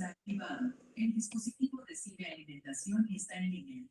Activado. El dispositivo recibe alimentación y está en línea.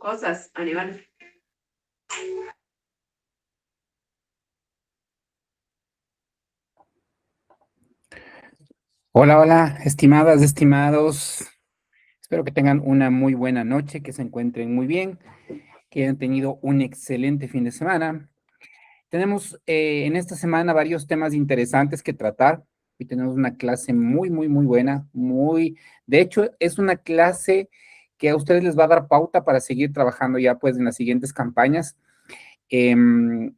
cosas, Aníbal. Hola, hola, estimadas, estimados. Espero que tengan una muy buena noche, que se encuentren muy bien, que hayan tenido un excelente fin de semana. Tenemos en esta semana varios temas interesantes que tratar y tenemos una clase muy buena, de hecho, es una clase que a ustedes les va a dar pauta para seguir trabajando ya pues en las siguientes campañas.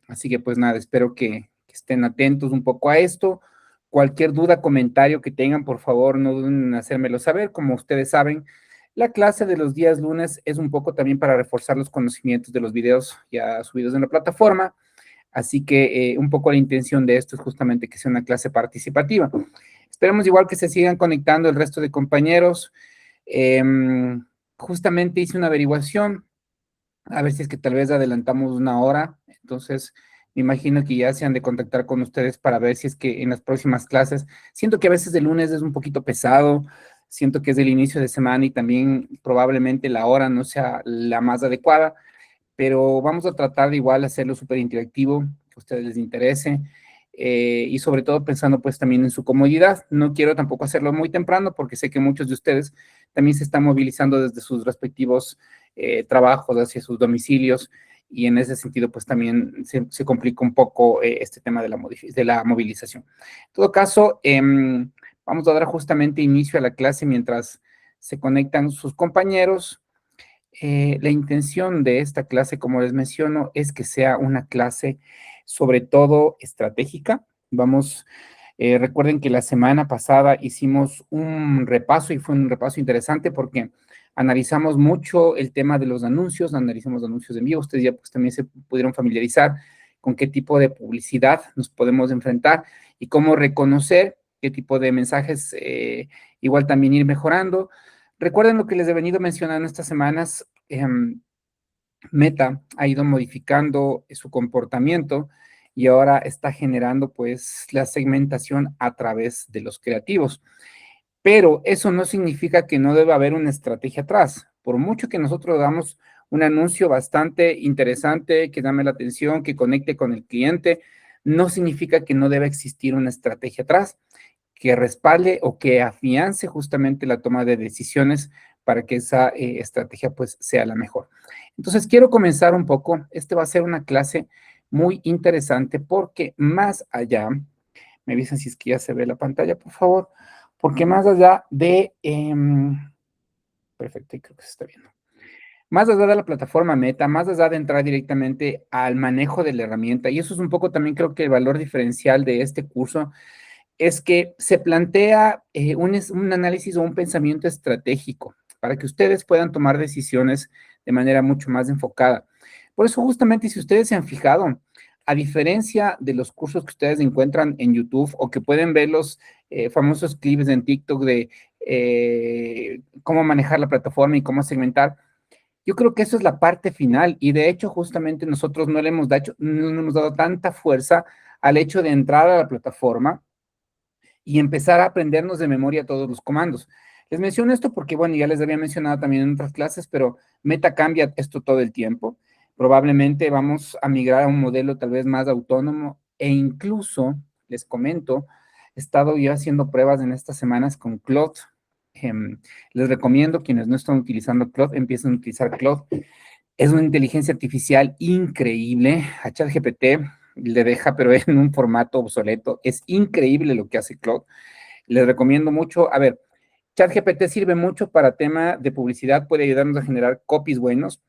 Así que pues nada, espero que estén atentos un poco a esto. Cualquier duda, comentario que tengan, por favor, no duden en hacérmelo saber. Como ustedes saben, la clase de los días lunes es un poco también para reforzar los conocimientos de los videos ya subidos en la plataforma. Así que un poco la intención de esto es justamente que sea una clase participativa. Esperemos igual que se sigan conectando el resto de compañeros. Justamente hice una averiguación a ver si es que tal vez adelantamos una hora. Entonces, me imagino que ya se han de contactar con ustedes para ver si es que en las próximas clases, siento que a veces el lunes es un poquito pesado, siento que es el inicio de semana y también probablemente la hora no sea la más adecuada, pero vamos a tratar de igual hacerlo súper interactivo, que a ustedes les interese. Y sobre todo pensando pues también en su comodidad. No quiero tampoco hacerlo muy temprano porque sé que muchos de ustedes también se están movilizando desde sus respectivos trabajos hacia sus domicilios y en ese sentido pues también se complica un poco este tema de la movilización. En todo caso, vamos a dar justamente inicio a la clase mientras se conectan sus compañeros. La intención de esta clase, como les menciono, es que sea una clase sobre todo estratégica. Recuerden que la semana pasada hicimos un repaso y fue un repaso interesante porque analizamos mucho el tema de los anuncios, analizamos anuncios en vivo. Ustedes ya pues también se pudieron familiarizar con qué tipo de publicidad nos podemos enfrentar y cómo reconocer qué tipo de mensajes igual también ir mejorando. Recuerden lo que les he venido mencionando estas semanas. Meta ha ido modificando su comportamiento y ahora está generando pues la segmentación a través de los creativos. Pero eso no significa que no deba haber una estrategia atrás. Por mucho que nosotros damos un anuncio bastante interesante, que llame la atención, que conecte con el cliente, no significa que no deba existir una estrategia atrás que respalde o que afiance justamente la toma de decisiones para que esa estrategia pues sea la mejor. Entonces quiero comenzar un poco, este va a ser una clase muy interesante porque más allá, me avisan si es que ya se ve la pantalla, por favor, porque más allá de, perfecto, creo que se está viendo. Más allá de la plataforma Meta, más allá de entrar directamente al manejo de la herramienta, y eso es un poco también creo que el valor diferencial de este curso, es que se plantea un análisis o un pensamiento estratégico para que ustedes puedan tomar decisiones de manera mucho más enfocada. Por eso justamente si ustedes se han fijado, a diferencia de los cursos que ustedes encuentran en YouTube o que pueden ver los famosos clips en TikTok de cómo manejar la plataforma y cómo segmentar, yo creo que eso es la parte final y de hecho justamente nosotros no le hemos dado tanta fuerza al hecho de entrar a la plataforma y empezar a aprendernos de memoria todos los comandos. Les menciono esto porque, bueno, ya les había mencionado también en otras clases, pero Meta cambia esto todo el tiempo. Probablemente vamos a migrar a un modelo tal vez más autónomo e incluso, les comento, he estado yo haciendo pruebas en estas semanas con Claude. Les recomiendo, quienes no están utilizando Claude, empiecen a utilizar Claude. Es una inteligencia artificial increíble. A ChatGPT le deja, pero en un formato obsoleto. Es increíble lo que hace Claude. Les recomiendo mucho. A ver, ChatGPT sirve mucho para tema de publicidad. Puede ayudarnos a generar copies buenos.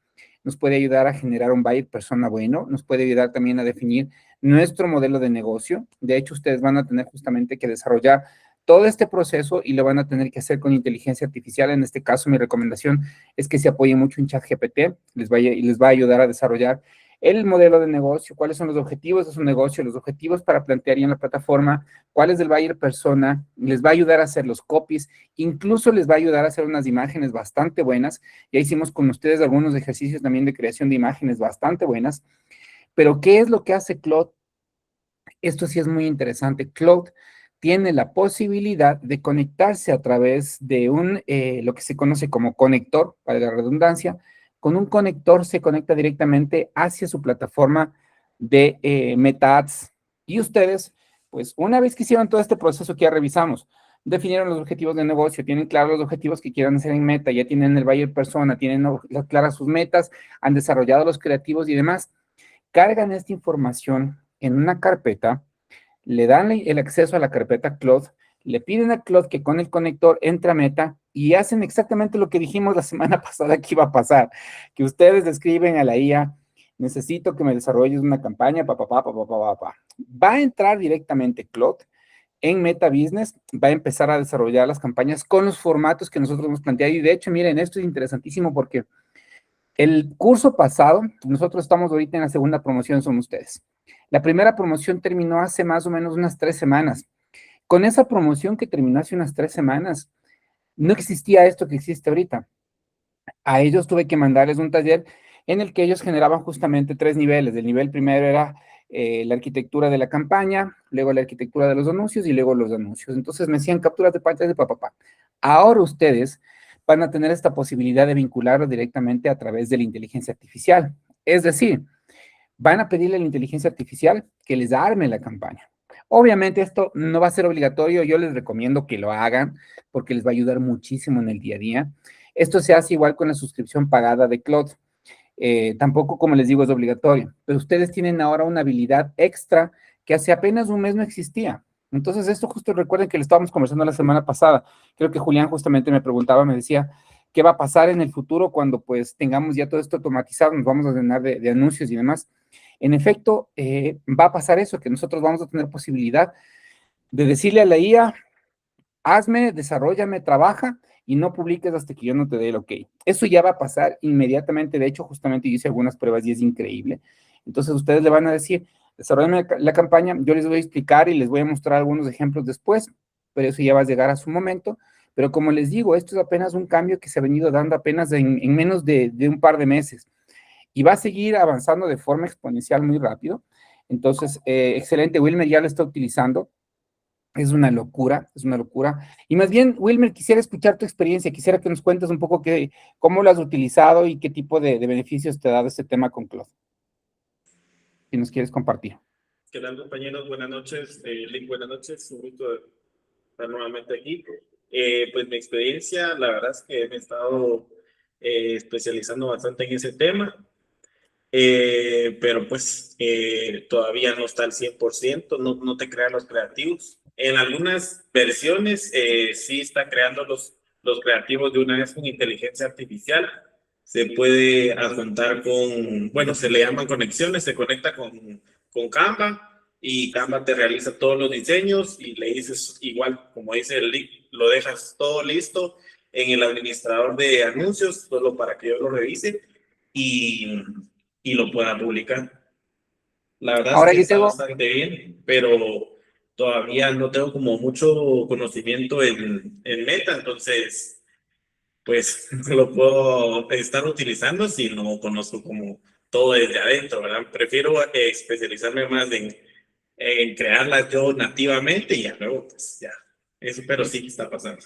Nos puede ayudar a generar un buyer persona bueno. Nos puede ayudar también a definir nuestro modelo de negocio. De hecho, ustedes van a tener justamente que desarrollar todo este proceso y lo van a tener que hacer con inteligencia artificial. En este caso, mi recomendación es que se apoyen mucho en ChatGPT, les va a ayudar a desarrollar el modelo de negocio, cuáles son los objetivos de su negocio, los objetivos para plantear en la plataforma, cuál es el buyer persona, les va a ayudar a hacer los copies, incluso les va a ayudar a hacer unas imágenes bastante buenas. Ya hicimos con ustedes algunos ejercicios también de creación de imágenes bastante buenas. Pero, ¿qué es lo que hace Claude? Esto sí es muy interesante. Claude tiene la posibilidad de conectarse a través de lo que se conoce como conector, para la redundancia, con un conector se conecta directamente hacia su plataforma de Meta Ads. Y ustedes, pues una vez que hicieron todo este proceso que ya revisamos, definieron los objetivos de negocio, tienen claros los objetivos que quieran hacer en Meta, ya tienen el buyer persona, tienen claras sus metas, han desarrollado los creativos y demás, cargan esta información en una carpeta, le dan el acceso a la carpeta Cloud, le piden a Cloud que con el conector entre a Meta y hacen exactamente lo que dijimos la semana pasada que iba a pasar, que ustedes escriben a la IA, necesito que me desarrolles una campaña, va a entrar directamente Cloud en Meta Business, va a empezar a desarrollar las campañas con los formatos que nosotros hemos planteado. Y de hecho, miren, esto es interesantísimo porque el curso pasado, nosotros estamos ahorita en la segunda promoción, son ustedes. La primera promoción terminó hace más o menos unas 3 semanas. Con esa promoción que terminó hace unas 3 semanas, no existía esto que existe ahorita. A ellos tuve que mandarles un taller en el que ellos generaban justamente 3 niveles. El nivel primero era la arquitectura de la campaña, luego la arquitectura de los anuncios y luego los anuncios. Entonces me hacían capturas de pantalla de papá. Ahora ustedes van a tener esta posibilidad de vincularlo directamente a través de la inteligencia artificial. Es decir, van a pedirle a la inteligencia artificial que les arme la campaña. Obviamente esto no va a ser obligatorio, yo les recomiendo que lo hagan porque les va a ayudar muchísimo en el día a día. Esto se hace igual con la suscripción pagada de Cloud. Tampoco, como les digo, es obligatorio, pero ustedes tienen ahora una habilidad extra que hace apenas un mes no existía. Entonces, esto justo recuerden que lo estábamos conversando la semana pasada. Creo que Julián justamente me preguntaba, me decía, ¿qué va a pasar en el futuro cuando pues tengamos ya todo esto automatizado? Nos vamos a llenar de anuncios y demás. En efecto, va a pasar eso, que nosotros vamos a tener posibilidad de decirle a la IA, hazme, desarrollame, trabaja y no publiques hasta que yo no te dé el ok. Eso ya va a pasar inmediatamente. De hecho, justamente yo hice algunas pruebas y es increíble. Entonces, ustedes le van a decir, desarrollen la campaña, yo les voy a explicar y les voy a mostrar algunos ejemplos después, pero eso ya va a llegar a su momento. Pero como les digo, esto es apenas un cambio que se ha venido dando apenas en menos de un par de meses y va a seguir avanzando de forma exponencial muy rápido. Entonces, excelente, Wilmer ya lo está utilizando. Es una locura, es una locura. Y más bien, Wilmer, quisiera escuchar tu experiencia, quisiera que nos cuentes un poco cómo lo has utilizado y qué tipo de beneficios te ha dado este tema con Cloud. Si nos quieres compartir. ¿Qué tal, compañeros? Buenas noches. Link, buenas noches. Un gusto estar nuevamente aquí. Pues mi experiencia, la verdad es que me he estado especializando bastante en ese tema, pero pues todavía no está al 100%, no te crean los creativos. En algunas versiones sí está creando los creativos de una vez con inteligencia artificial. Se puede adjuntar con, bueno, se le llaman conexiones, se conecta con Canva y Canva te realiza todos los diseños y le dices igual, como dice el link, lo dejas todo listo en el administrador de anuncios, solo para que yo lo revise y, y lo pueda publicar. La verdad es Ahora que yo está tengo, bastante bien, pero todavía no tengo como mucho conocimiento en Meta, entonces pues lo puedo estar utilizando si no conozco como todo desde adentro, ¿verdad? Prefiero especializarme más en crearlas yo nativamente y ya luego pues ya, eso, pero sí que está pasando.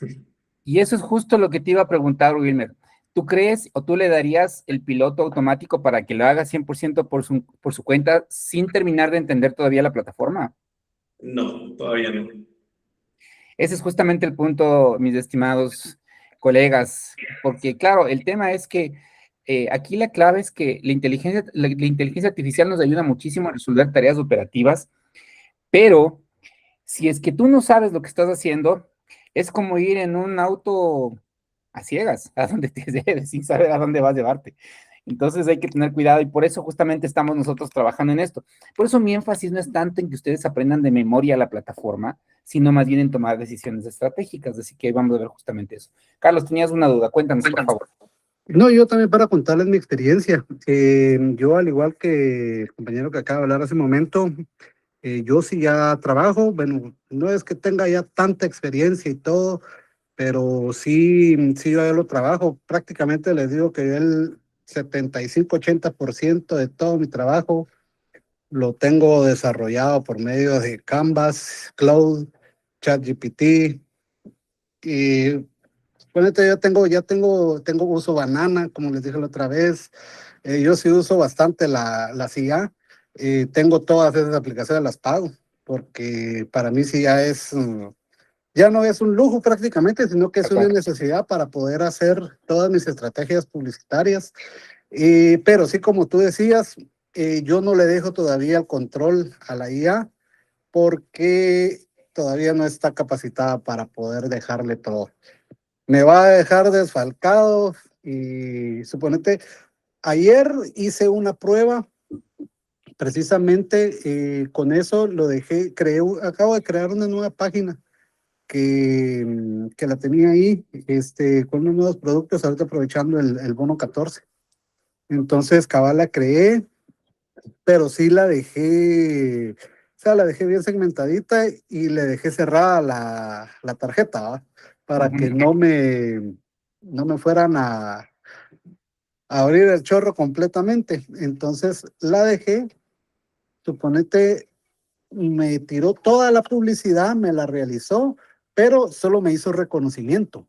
y eso es justo lo que te iba a preguntar, Wilmer. ¿Tú crees o tú le darías el piloto automático para que lo haga 100% por su cuenta sin terminar de entender todavía la plataforma? No, todavía no. Ese es justamente el punto, mis estimados colegas, porque claro, el tema es que aquí la clave es que la inteligencia artificial nos ayuda muchísimo a resolver tareas operativas, pero si es que tú no sabes lo que estás haciendo, es como ir en un auto a ciegas, a donde te lleves, sin saber a dónde vas a llevarte. Entonces hay que tener cuidado y por eso justamente estamos nosotros trabajando en esto. Por eso mi énfasis no es tanto en que ustedes aprendan de memoria la plataforma, sino más bien en tomar decisiones estratégicas. Así que vamos a ver justamente eso. Carlos, tenías una duda, cuéntanos por favor. No, yo también para contarles mi experiencia. Yo, al igual que el compañero que acaba de hablar hace un momento, yo sí ya trabajo. Bueno, no es que tenga ya tanta experiencia y todo, pero sí yo ya lo trabajo. Prácticamente les digo que el 75-80% de todo mi trabajo lo tengo desarrollado por medio de Canvas, Cloud, ChatGPT y Ponete, tengo uso banana, como les dije la otra vez. Yo sí uso bastante la CIA. Tengo todas esas aplicaciones, las pago, porque para mí sí ya no es un lujo prácticamente, sino que es Tal una cual. necesidad para poder hacer todas mis estrategias publicitarias. Pero sí, como tú decías, yo no le dejo todavía el control a la IA porque todavía no está capacitada para poder dejarle todo. Me va a dejar desfalcado y suponete, ayer hice una prueba, precisamente con eso lo dejé, acabo de crear una nueva página que la tenía ahí, con unos nuevos productos, ahorita aprovechando el bono 14. Entonces, cabal, la creé, pero sí la dejé, o sea, la dejé bien segmentadita y le dejé cerrada la tarjeta, ¿va? Para que Ujú. no me fueran a abrir el chorro completamente. Entonces la dejé, suponete, me tiró toda la publicidad, me la realizó, pero solo me hizo reconocimiento.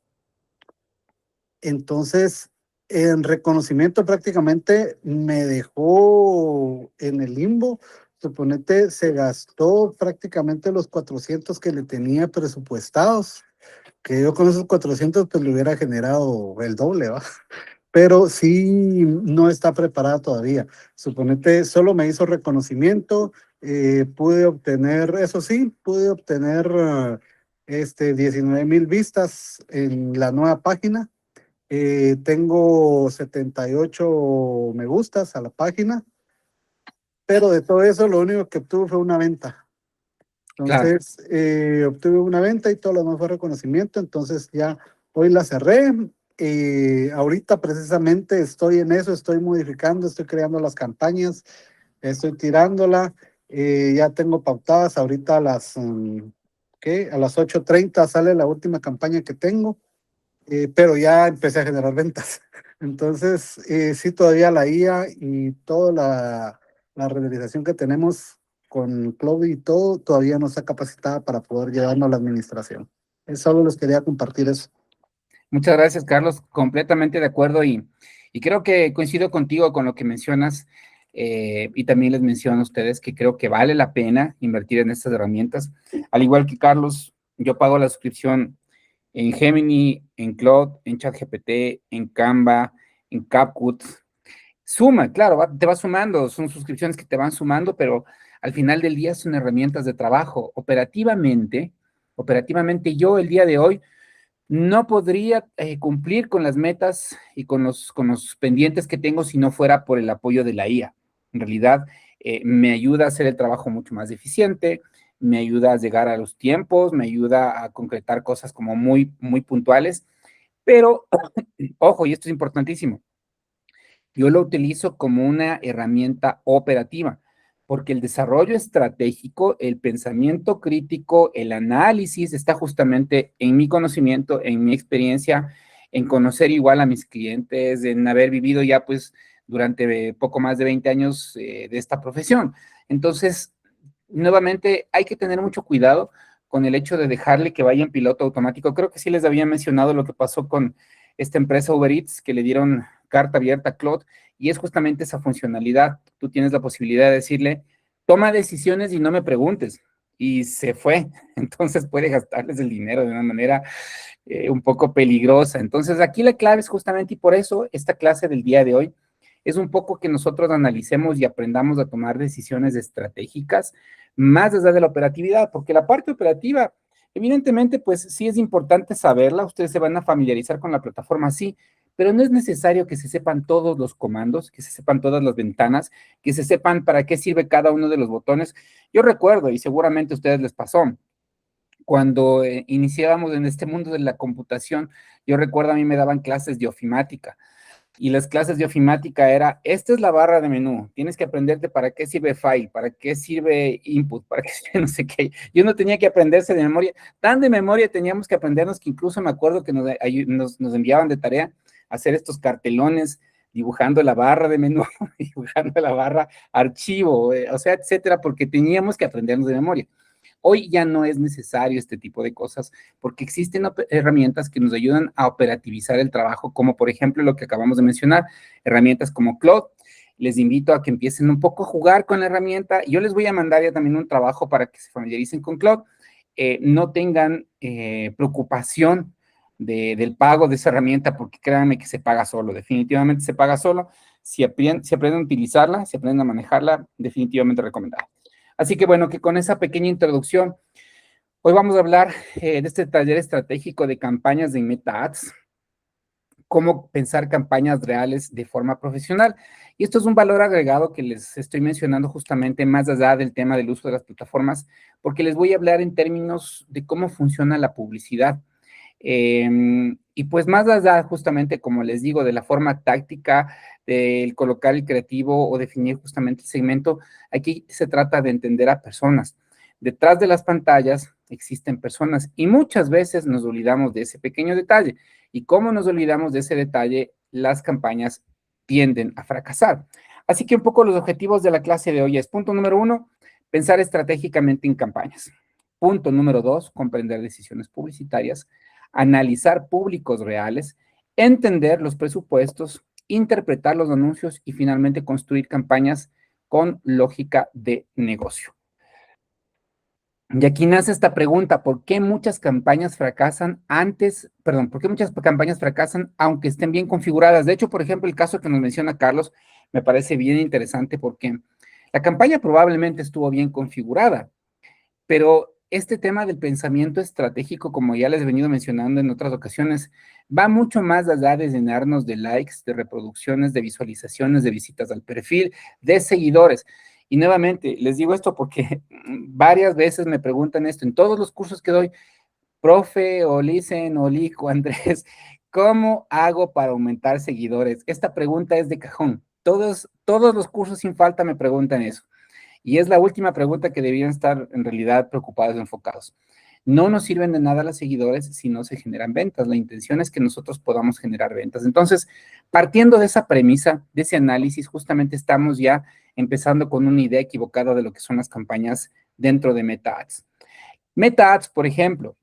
Entonces, en reconocimiento prácticamente me dejó en el limbo. Suponete, se gastó prácticamente los 400 que le tenía presupuestados, que yo con esos 400 pues le hubiera generado el doble, ¿va? Pero sí no está preparada todavía. Suponete, solo me hizo reconocimiento, pude obtener, eso sí, pude obtener 19,000 vistas en la nueva página. Tengo 78 me gustas a la página, pero de todo eso lo único que obtuve fue una venta. Claro. Entonces, obtuve una venta y todo lo demás fue reconocimiento. Entonces, ya hoy la cerré. Ahorita precisamente estoy en eso, estoy modificando, estoy creando las campañas, estoy tirándola. Ya tengo pautadas ahorita ¿qué? A las 8:30 sale la última campaña que tengo, pero ya empecé a generar ventas. Entonces, sí, todavía la IA y toda la realización que tenemos con Cloud y todo, todavía no está capacitada para poder llevarnos a la administración. Solo les quería compartir eso. Muchas gracias, Carlos. Completamente de acuerdo y creo que coincido contigo con lo que mencionas y también les menciono a ustedes que creo que vale la pena invertir en estas herramientas. Al igual que Carlos, yo pago la suscripción en Gemini, en Claude, en ChatGPT, en Canva, en CapCut. Suma, claro, te va sumando, son suscripciones que te van sumando, pero al final del día son herramientas de trabajo. Operativamente yo el día de hoy no podría cumplir con las metas y con los pendientes que tengo si no fuera por el apoyo de la IA. En realidad, me ayuda a hacer el trabajo mucho más eficiente, me ayuda a llegar a los tiempos, me ayuda a concretar cosas como muy, muy puntuales, pero, ojo, y esto es importantísimo, yo lo utilizo como una herramienta operativa, porque el desarrollo estratégico, el pensamiento crítico, el análisis está justamente en mi conocimiento, en mi experiencia, en conocer igual a mis clientes, en haber vivido ya pues durante poco más de 20 años de esta profesión. Entonces, nuevamente hay que tener mucho cuidado con el hecho de dejarle que vaya en piloto automático. Creo que sí les había mencionado lo que pasó con esta empresa Uber Eats, que le dieron carta abierta a Claude, y es justamente esa funcionalidad. Tú tienes la posibilidad de decirle, toma decisiones y no me preguntes. Y se fue. Entonces puede gastarles el dinero de una manera un poco peligrosa. Entonces aquí la clave es justamente, y por eso esta clase del día de hoy es un poco que nosotros analicemos y aprendamos a tomar decisiones estratégicas más allá de la operatividad, porque la parte operativa, evidentemente, pues sí es importante saberla, ustedes se van a familiarizar con la plataforma, sí, pero no es necesario que se sepan todos los comandos, que se sepan todas las ventanas, que se sepan para qué sirve cada uno de los botones. Yo recuerdo, y seguramente a ustedes les pasó, cuando iniciábamos en este mundo de la computación, yo recuerdo a mí me daban clases de ofimática y las clases de ofimática era, esta es la barra de menú, tienes que aprenderte para qué sirve file, para qué sirve input, para qué sirve no sé qué. Yo no tenía que aprenderse de memoria, tan de memoria teníamos que aprendernos que incluso me acuerdo que nos enviaban de tarea hacer estos cartelones dibujando la barra de menú, dibujando la barra archivo, o sea, etcétera, porque teníamos que aprendernos de memoria. Hoy ya no es necesario este tipo de cosas porque existen herramientas que nos ayudan a operativizar el trabajo, como por ejemplo lo que acabamos de mencionar, herramientas como Claude. Les invito a que empiecen un poco a jugar con la herramienta. Yo les voy a mandar ya también un trabajo para que se familiaricen con Claude. No tengan preocupación del pago de esa herramienta, porque créanme que se paga solo, definitivamente se paga solo. Si aprenden a utilizarla, si aprenden a manejarla, definitivamente recomendada. Así que bueno, que con esa pequeña introducción, hoy vamos a hablar de este taller estratégico de campañas de Meta Ads, cómo pensar campañas reales de forma profesional. Y esto es un valor agregado que les estoy mencionando justamente más allá del tema del uso de las plataformas, porque les voy a hablar en términos de cómo funciona la publicidad. Y pues más allá, justamente, como les digo, de la forma táctica, del colocar el creativo o definir justamente el segmento, aquí se trata de entender a personas. Detrás de las pantallas existen personas y muchas veces nos olvidamos de ese pequeño detalle. Y como nos olvidamos de ese detalle, las campañas tienden a fracasar. Así que un poco los objetivos de la clase de hoy es, punto número 1, pensar estratégicamente en campañas. Punto número 2, comprender decisiones publicitarias, analizar públicos reales, entender los presupuestos, interpretar los anuncios y finalmente construir campañas con lógica de negocio. Y aquí nace esta pregunta, ¿por qué muchas campañas fracasan por qué muchas campañas fracasan aunque estén bien configuradas? De hecho, por ejemplo, el caso que nos menciona Carlos me parece bien interesante porque la campaña probablemente estuvo bien configurada, pero este tema del pensamiento estratégico, como ya les he venido mencionando en otras ocasiones, va mucho más allá de llenarnos de likes, de reproducciones, de visualizaciones, de visitas al perfil, de seguidores. Y nuevamente, les digo esto porque varias veces me preguntan esto en todos los cursos que doy, profe, o Licen, o Lico, Andrés, ¿cómo hago para aumentar seguidores? Esta pregunta es de cajón. Todos los cursos sin falta me preguntan eso. Y es la última pregunta que debían estar en realidad preocupados o enfocados. No nos sirven de nada los seguidores si no se generan ventas. La intención es que nosotros podamos generar ventas. Entonces, partiendo de esa premisa, de ese análisis, justamente estamos ya empezando con una idea equivocada de lo que son las campañas dentro de Meta Ads. Meta Ads, por ejemplo,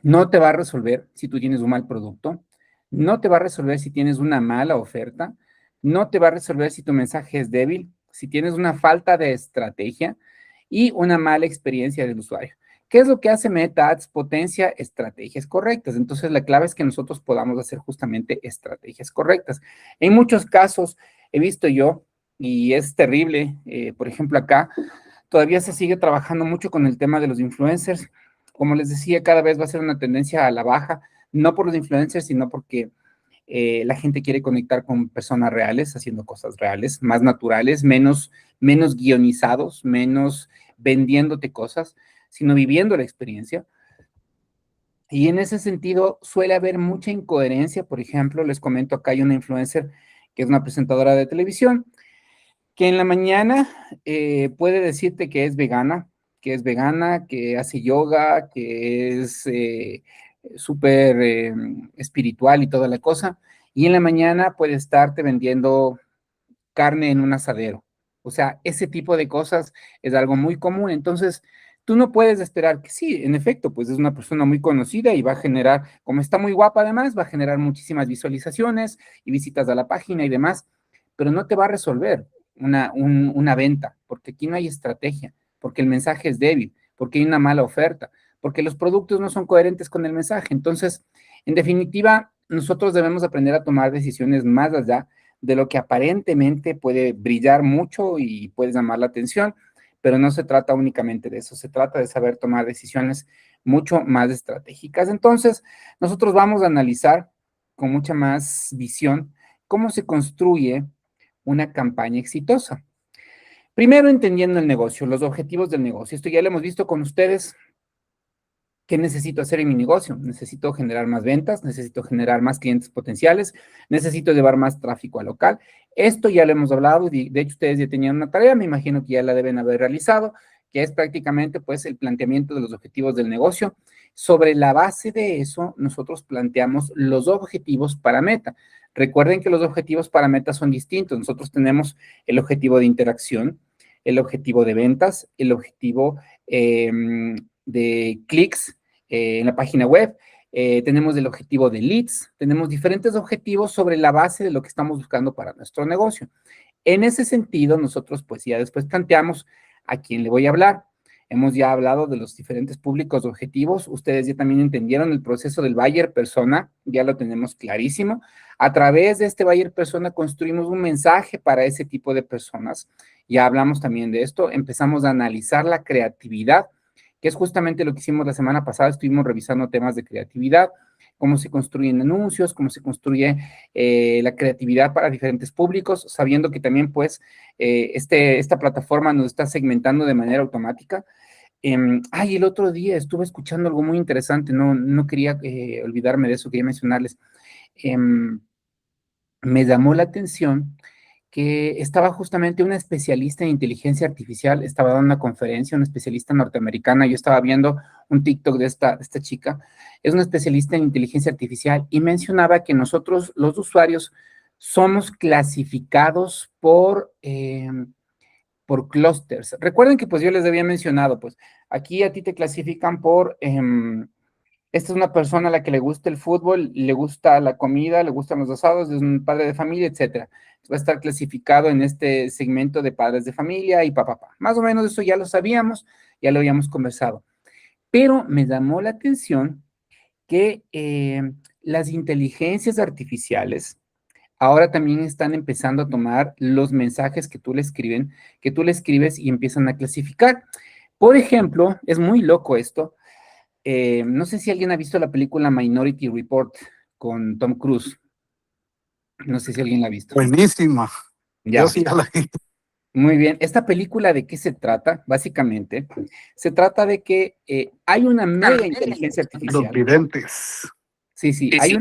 no te va a resolver si tú tienes un mal producto, no te va a resolver si tienes una mala oferta, no te va a resolver si tu mensaje es débil, si tienes una falta de estrategia y una mala experiencia del usuario. ¿Qué es lo que hace Meta Ads? Potencia estrategias correctas. Entonces, la clave es que nosotros podamos hacer justamente estrategias correctas. En muchos casos he visto yo, y es terrible, por ejemplo acá, todavía se sigue trabajando mucho con el tema de los influencers. Como les decía, cada vez va a ser una tendencia a la baja, no por los influencers, sino porque la gente quiere conectar con personas reales, haciendo cosas reales, más naturales, menos guionizados, menos vendiéndote cosas, sino viviendo la experiencia. Y en ese sentido suele haber mucha incoherencia. Por ejemplo, les comento, acá hay una influencer que es una presentadora de televisión, que en la mañana puede decirte que es vegana, que hace yoga, que es súper espiritual y toda la cosa, y en la mañana puede estarte vendiendo carne en un asadero. O sea, ese tipo de cosas es algo muy común. Entonces, tú no puedes esperar que sí, en efecto, pues es una persona muy conocida y va a generar, como está muy guapa además, va a generar muchísimas visualizaciones y visitas a la página y demás, pero no te va a resolver una venta, porque aquí no hay estrategia, porque el mensaje es débil, porque hay una mala oferta, porque los productos no son coherentes con el mensaje. Entonces, en definitiva, nosotros debemos aprender a tomar decisiones más allá de lo que aparentemente puede brillar mucho y puede llamar la atención, pero no se trata únicamente de eso, se trata de saber tomar decisiones mucho más estratégicas. Entonces, nosotros vamos a analizar con mucha más visión cómo se construye una campaña exitosa. Primero, entendiendo el negocio, los objetivos del negocio. Esto ya lo hemos visto con ustedes. ¿Qué necesito hacer en mi negocio? Necesito generar más ventas, necesito generar más clientes potenciales, necesito llevar más tráfico al local. Esto ya lo hemos hablado, de hecho ustedes ya tenían una tarea, me imagino que ya la deben haber realizado, que es prácticamente pues el planteamiento de los objetivos del negocio. Sobre la base de eso, nosotros planteamos los objetivos para Meta. Recuerden que los objetivos para Meta son distintos. Nosotros tenemos el objetivo de interacción, el objetivo de ventas, el objetivo de clics en la página web, tenemos el objetivo de leads, tenemos diferentes objetivos sobre la base de lo que estamos buscando para nuestro negocio. En ese sentido, nosotros pues ya después planteamos a quién le voy a hablar. Hemos ya hablado de los diferentes públicos objetivos. Ustedes ya también entendieron el proceso del buyer persona, ya lo tenemos clarísimo. A través de este buyer persona construimos un mensaje para ese tipo de personas. Ya hablamos también de esto. Empezamos a analizar la creatividad, que es justamente lo que hicimos la semana pasada. Estuvimos revisando temas de creatividad, cómo se construyen anuncios, cómo se construye la creatividad para diferentes públicos, sabiendo que también pues esta plataforma nos está segmentando de manera automática. El otro día estuve escuchando algo muy interesante, no quería olvidarme de eso, quería mencionarles. Me llamó la atención que estaba justamente una especialista en inteligencia artificial, estaba dando una conferencia, una especialista norteamericana, yo estaba viendo un TikTok de esta chica, es una especialista en inteligencia artificial y mencionaba que nosotros, los usuarios, somos clasificados por clusters. Recuerden que pues yo les había mencionado, pues aquí a ti te clasifican por... esta es una persona a la que le gusta el fútbol, le gusta la comida, le gustan los asados, es un padre de familia, etcétera. Va a estar clasificado en este segmento de padres de familia y papá. Más o menos eso ya lo sabíamos, ya lo habíamos conversado. Pero me llamó la atención que las inteligencias artificiales ahora también están empezando a tomar los mensajes que tú le escribes y empiezan a clasificar. Por ejemplo, es muy loco esto. No sé si alguien ha visto la película Minority Report con Tom Cruise. No sé si alguien la ha visto. Buenísima. Ya. Yo sí ya la vi. Muy bien. ¿Esta película de qué se trata? Básicamente, se trata de que hay una mega inteligencia Los artificial. videntes. Sí, hay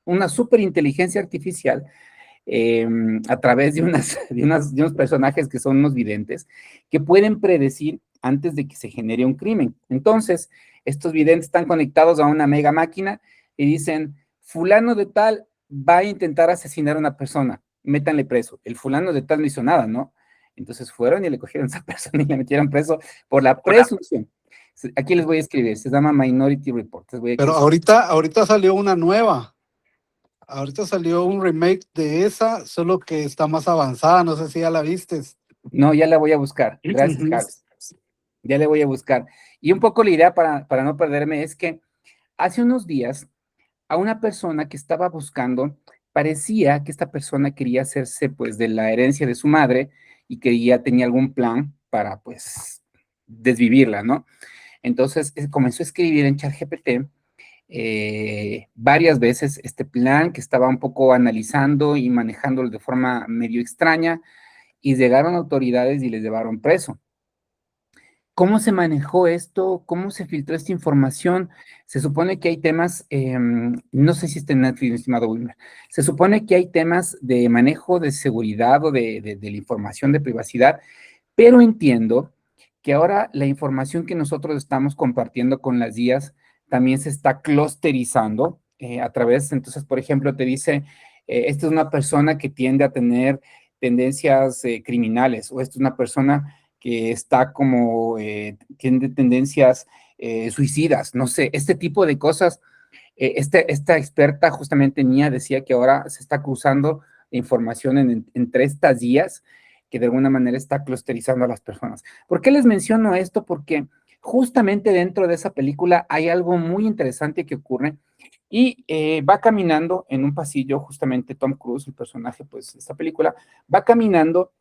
una super inteligencia artificial a través de unos personajes que son unos videntes que pueden predecir antes de que se genere un crimen. Entonces, estos videntes están conectados a una mega máquina y dicen, fulano de tal va a intentar asesinar a una persona, métanle preso. El fulano de tal no hizo nada, ¿no? Entonces fueron y le cogieron a esa persona y le metieron preso por la presunción. Aquí les voy a escribir, se llama Minority Report. Pero ahorita salió una nueva. Ahorita salió un remake de esa, solo que está más avanzada. No sé si ya la vistes. No, ya la voy a buscar. Gracias, Carlos. Ya le voy a buscar. Y un poco la idea para no perderme es que hace unos días a una persona que estaba buscando, parecía que esta persona quería hacerse pues de la herencia de su madre y que ya tenía algún plan para pues desvivirla, ¿no? Entonces comenzó a escribir en ChatGPT varias veces este plan que estaba un poco analizando y manejándolo de forma medio extraña y llegaron autoridades y les llevaron preso. ¿Cómo se manejó esto? ¿Cómo se filtró esta información? Se supone que hay temas, no sé si está en Netflix, mi estimado Wilmer, se supone que hay temas de manejo de seguridad o de la información de privacidad, pero entiendo que ahora la información que nosotros estamos compartiendo con las guías también se está clusterizando a través, entonces, por ejemplo, te dice, esta es una persona que tiende a tener tendencias criminales o esta es una persona que está como, tiene tendencias suicidas, no sé, este tipo de cosas. Esta experta justamente Nia decía que ahora se está cruzando información entre estas guías que de alguna manera está clusterizando a las personas. ¿Por qué les menciono esto? Porque justamente dentro de esa película hay algo muy interesante que ocurre y va caminando en un pasillo, justamente Tom Cruise, el personaje pues de esta película, va caminando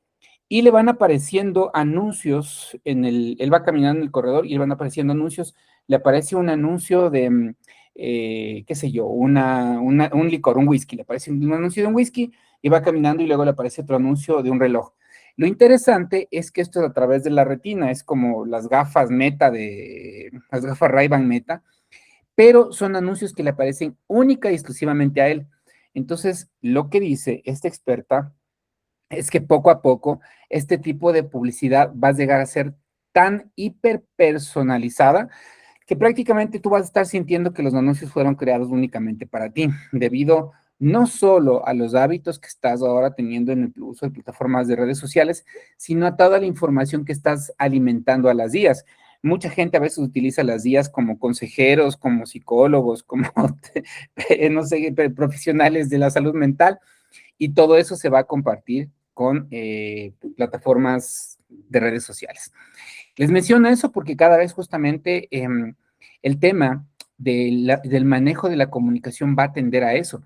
y le van apareciendo anuncios él va caminando en el corredor y le van apareciendo anuncios, le aparece un anuncio de, qué sé yo, un licor, un whisky, le aparece un anuncio de un whisky y va caminando y luego le aparece otro anuncio de un reloj. Lo interesante es que esto es a través de la retina, es como las gafas las gafas Ray-Ban Meta, pero son anuncios que le aparecen única y exclusivamente a él. Entonces, lo que dice esta experta es que poco a poco este tipo de publicidad va a llegar a ser tan hiperpersonalizada que prácticamente tú vas a estar sintiendo que los anuncios fueron creados únicamente para ti, debido no solo a los hábitos que estás ahora teniendo en el uso de plataformas de redes sociales, sino a toda la información que estás alimentando a las IAs. Mucha gente a veces utiliza las IAs como consejeros, como psicólogos, como, no sé, profesionales de la salud mental, y todo eso se va a compartir con plataformas de redes sociales. Les menciono eso porque cada vez justamente el tema del manejo de la comunicación va a tender a eso.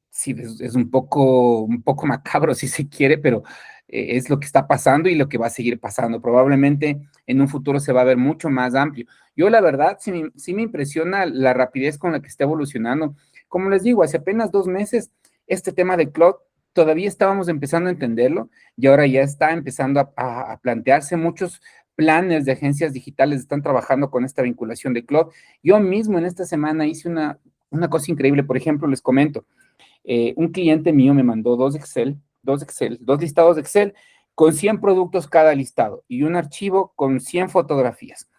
Sí, es un poco macabro si se quiere, pero es lo que está pasando y lo que va a seguir pasando. Probablemente en un futuro se va a ver mucho más amplio. Yo la verdad sí me impresiona la rapidez con la que está evolucionando. Como les digo, hace apenas 2 meses este tema de cloud todavía estábamos empezando a entenderlo y ahora ya está empezando a plantearse. Muchos planes de agencias digitales están trabajando con esta vinculación de cloud. Yo mismo en esta semana hice una cosa increíble. Por ejemplo, les comento, un cliente mío me mandó dos listados de Excel con 100 productos cada listado y un archivo con 100 fotografías.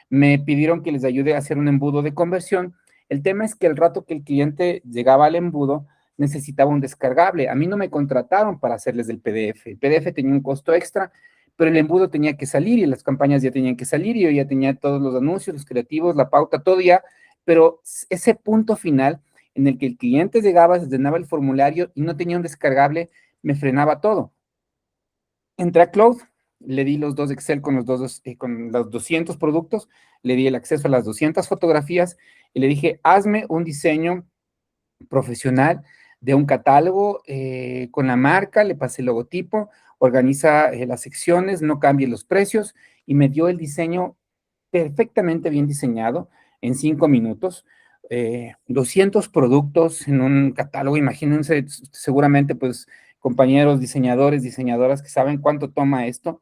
Me pidieron que les ayude a hacer un embudo de conversión. El tema es que el rato que el cliente llegaba al embudo, necesitaba un descargable. A mí no me contrataron para hacerles el PDF. El PDF tenía un costo extra, pero el embudo tenía que salir y las campañas ya tenían que salir y yo ya tenía todos los anuncios, los creativos, la pauta, todo ya, pero ese punto final en el que el cliente llegaba, se llenaba el formulario y no tenía un descargable, me frenaba todo. Entré a Cloud, le di los 2 Excel con los 200 productos, le di el acceso a las 200 fotografías y le dije, hazme un diseño profesional de un catálogo con la marca, le pasé el logotipo, organiza las secciones, no cambie los precios y me dio el diseño perfectamente bien diseñado en 5 minutos. 200 productos en un catálogo, imagínense, seguramente pues compañeros diseñadores, diseñadoras que saben cuánto toma esto.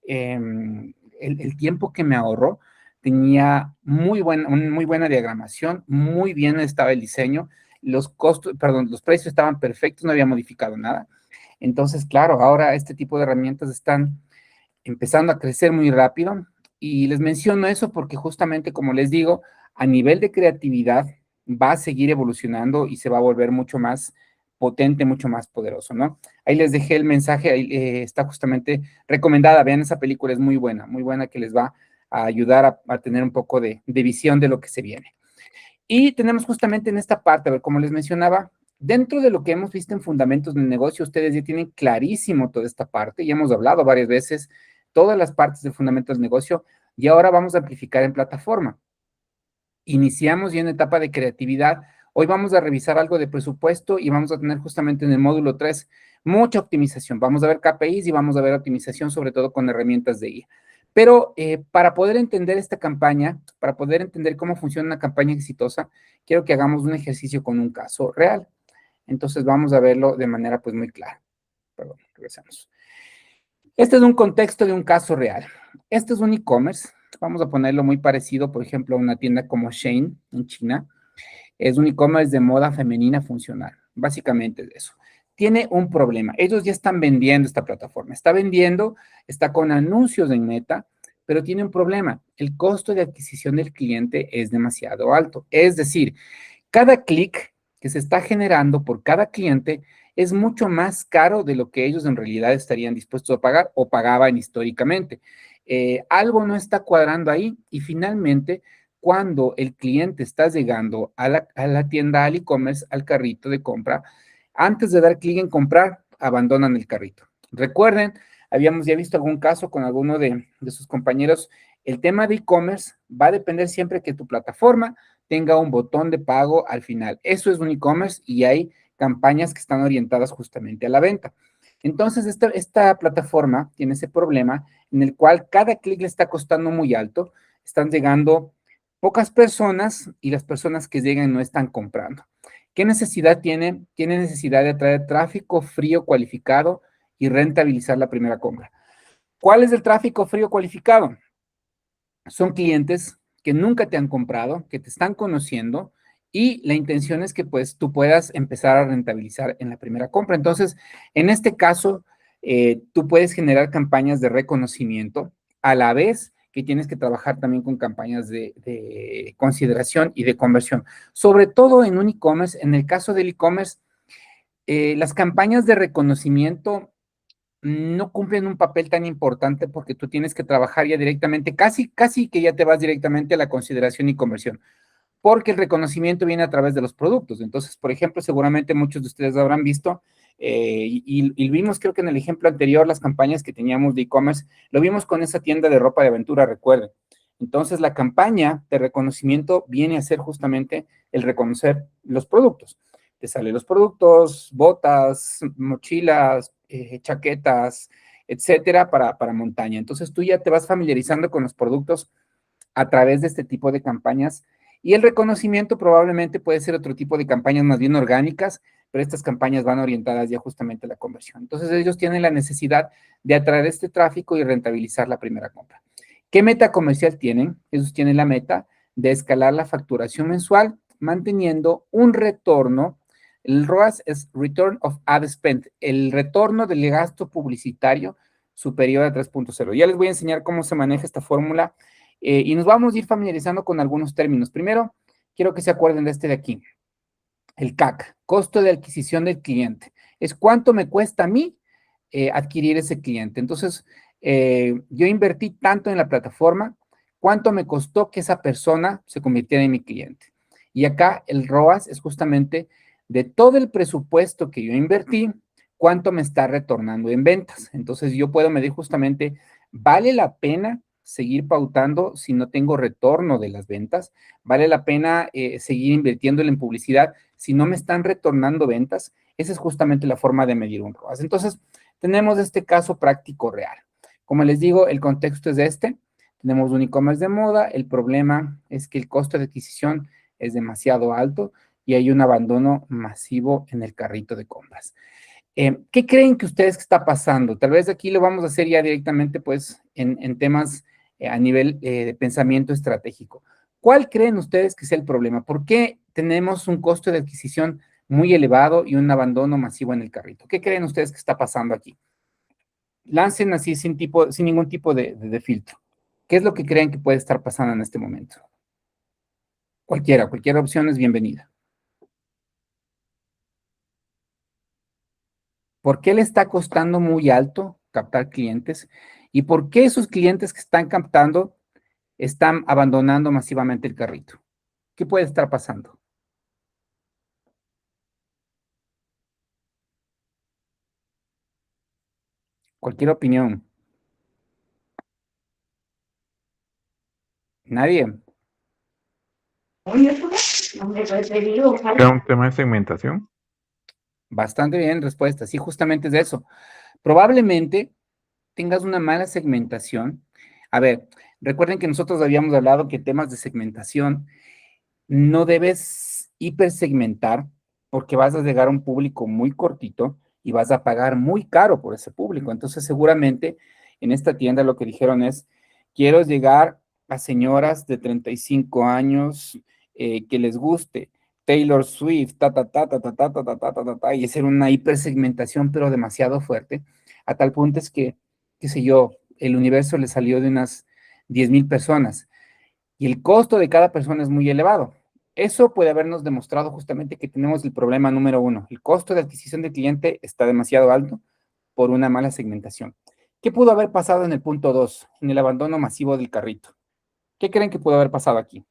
El tiempo que me ahorró, tenía muy buena diagramación, muy bien estaba el diseño, los precios estaban perfectos, no había modificado nada. Entonces, claro, ahora este tipo de herramientas están empezando a crecer muy rápido y les menciono eso porque justamente, como les digo, a nivel de creatividad va a seguir evolucionando y se va a volver mucho más potente, mucho más poderoso, ¿no? Ahí les dejé el mensaje, ahí está justamente recomendada, vean esa película, es muy buena que les va a ayudar a tener un poco de visión de lo que se viene. Y tenemos justamente en esta parte, a ver, como les mencionaba, dentro de lo que hemos visto en Fundamentos del Negocio, ustedes ya tienen clarísimo toda esta parte, ya hemos hablado varias veces todas las partes de Fundamentos del Negocio y ahora vamos a amplificar en plataforma. Iniciamos ya en etapa de creatividad. Hoy vamos a revisar algo de presupuesto y vamos a tener justamente en el módulo 3 mucha optimización. Vamos a ver KPIs y vamos a ver optimización, sobre todo con herramientas de IA. Pero para poder entender esta campaña, para poder entender cómo funciona una campaña exitosa, quiero que hagamos un ejercicio con un caso real. Entonces vamos a verlo de manera pues muy clara. Perdón, regresamos. Este es un contexto de un caso real. Este es un e-commerce. Vamos a ponerlo muy parecido, por ejemplo, a una tienda como Shein en China. Es un e-commerce de moda femenina funcional. Básicamente es eso. Tiene un problema. Ellos ya están vendiendo esta plataforma. Está vendiendo, está con anuncios en Meta, pero tiene un problema. El costo de adquisición del cliente es demasiado alto. Es decir, cada clic que se está generando por cada cliente es mucho más caro de lo que ellos en realidad estarían dispuestos a pagar o pagaban históricamente. Algo no está cuadrando ahí y finalmente, cuando el cliente está llegando a la tienda, al e-commerce, al carrito de compra, antes de dar clic en comprar, abandonan el carrito. Recuerden, habíamos ya visto algún caso con alguno de sus compañeros. El tema de e-commerce va a depender siempre que tu plataforma tenga un botón de pago al final. Eso es un e-commerce y hay campañas que están orientadas justamente a la venta. Entonces, esta plataforma tiene ese problema en el cual cada clic le está costando muy alto, están llegando pocas personas y las personas que llegan no están comprando. ¿Qué necesidad tiene? Tiene necesidad de atraer tráfico frío cualificado y rentabilizar la primera compra. ¿Cuál es el tráfico frío cualificado? Son clientes que nunca te han comprado, que te están conociendo y la intención es que pues tú puedas empezar a rentabilizar en la primera compra. Entonces, en este caso, tú puedes generar campañas de reconocimiento a la vez que tienes que trabajar también con campañas de consideración y de conversión. Sobre todo en un e-commerce, en el caso del e-commerce, las campañas de reconocimiento no cumplen un papel tan importante porque tú tienes que trabajar ya directamente, casi que ya te vas directamente a la consideración y conversión, porque el reconocimiento viene a través de los productos. Entonces, por ejemplo, seguramente muchos de ustedes habrán visto, y vimos creo que en el ejemplo anterior, las campañas que teníamos de e-commerce, lo vimos con esa tienda de ropa de aventura, recuerden. Entonces, la campaña de reconocimiento viene a ser justamente el reconocer los productos. Te salen los productos, botas, mochilas, chaquetas, etcétera, para montaña. Entonces, tú ya te vas familiarizando con los productos a través de este tipo de campañas. Y el reconocimiento probablemente puede ser otro tipo de campañas más bien orgánicas, pero estas campañas van orientadas ya justamente a la conversión. Entonces ellos tienen la necesidad de atraer este tráfico y rentabilizar la primera compra. ¿Qué meta comercial tienen? Ellos tienen la meta de escalar la facturación mensual manteniendo un retorno. El ROAS es Return of Ad Spend, el retorno del gasto publicitario superior a 3.0. Ya les voy a enseñar cómo se maneja esta fórmula y nos vamos a ir familiarizando con algunos términos. Primero, quiero que se acuerden de este de aquí, el CAC, costo de adquisición del cliente. Es cuánto me cuesta a mí adquirir ese cliente. Entonces, yo invertí tanto en la plataforma, cuánto me costó que esa persona se convirtiera en mi cliente. Y acá el ROAS es justamente de todo el presupuesto que yo invertí, cuánto me está retornando en ventas. Entonces, yo puedo medir justamente, ¿vale la pena seguir pautando si no tengo retorno de las ventas? ¿Vale la pena seguir invirtiendo en publicidad si no me están retornando ventas? Esa es justamente la forma de medir un ROAS. Entonces, tenemos este caso práctico real. Como les digo, el contexto es este. Tenemos un e-commerce de moda. El problema es que el costo de adquisición es demasiado alto y hay un abandono masivo en el carrito de compras. ¿Qué creen que ustedes que está pasando? Tal vez aquí lo vamos a hacer ya directamente, pues, en temas a nivel de pensamiento estratégico. ¿Cuál creen ustedes que sea el problema? ¿Por qué tenemos un costo de adquisición muy elevado y un abandono masivo en el carrito? ¿Qué creen ustedes que está pasando aquí? Lancen así sin ningún tipo de filtro. ¿Qué es lo que creen que puede estar pasando en este momento? Cualquier opción es bienvenida. ¿Por qué le está costando muy alto captar clientes? ¿Y por qué esos clientes que están captando están abandonando masivamente el carrito? ¿Qué puede estar pasando? Cualquier opinión. ¿Nadie? Era un tema de segmentación. Bastante bien, respuesta. Sí, justamente es de eso. Probablemente tengas una mala segmentación. A ver, recuerden que nosotros habíamos hablado que temas de segmentación no debes hipersegmentar porque vas a llegar a un público muy cortito y vas a pagar muy caro por ese público. Entonces, seguramente en esta tienda lo que dijeron es, quiero llegar a señoras de 35 años que les guste Taylor Swift, y hacer una hipersegmentación, pero demasiado fuerte, a tal punto es que, qué sé yo, el universo le salió de unas 10,000 personas y el costo de cada persona es muy elevado. Eso puede habernos demostrado justamente que tenemos el problema número uno. El costo de adquisición del cliente está demasiado alto por una mala segmentación. ¿Qué pudo haber pasado en el punto 2, en el abandono masivo del carrito? ¿Qué creen que pudo haber pasado aquí?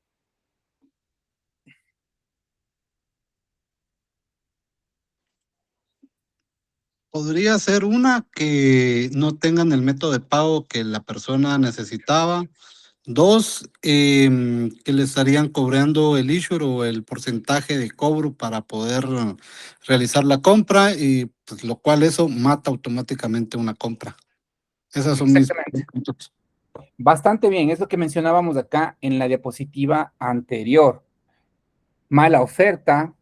Podría ser una que no tengan el método de pago que la persona necesitaba. Dos, que le estarían cobrando el issuer o el porcentaje de cobro para poder realizar la compra y pues, lo cual eso mata automáticamente una compra. Esas son mis Exactamente. puntos. Bastante bien, es lo que mencionábamos acá en la diapositiva anterior. Mala oferta,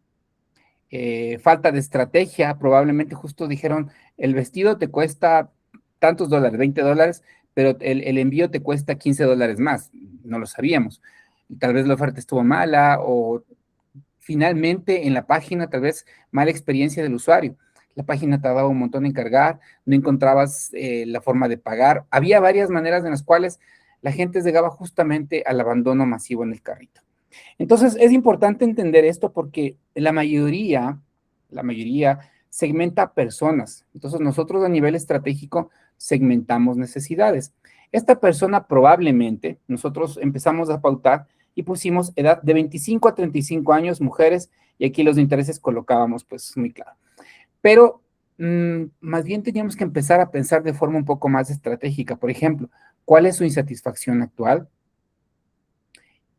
falta de estrategia, probablemente justo dijeron, el vestido te cuesta tantos dólares, $20, pero el envío te cuesta $15 más, no lo sabíamos. Tal vez la oferta estuvo mala o finalmente en la página tal vez mala experiencia del usuario. La página tardaba un montón en cargar, no encontrabas la forma de pagar. Había varias maneras en las cuales la gente llegaba justamente al abandono masivo en el carrito. Entonces, es importante entender esto porque la mayoría segmenta a personas. Entonces, nosotros a nivel estratégico segmentamos necesidades. Esta persona probablemente, nosotros empezamos a pautar y pusimos edad de 25 a 35 años, mujeres, y aquí los intereses colocábamos pues muy claro. Pero más bien teníamos que empezar a pensar de forma un poco más estratégica. Por ejemplo, ¿cuál es su insatisfacción actual?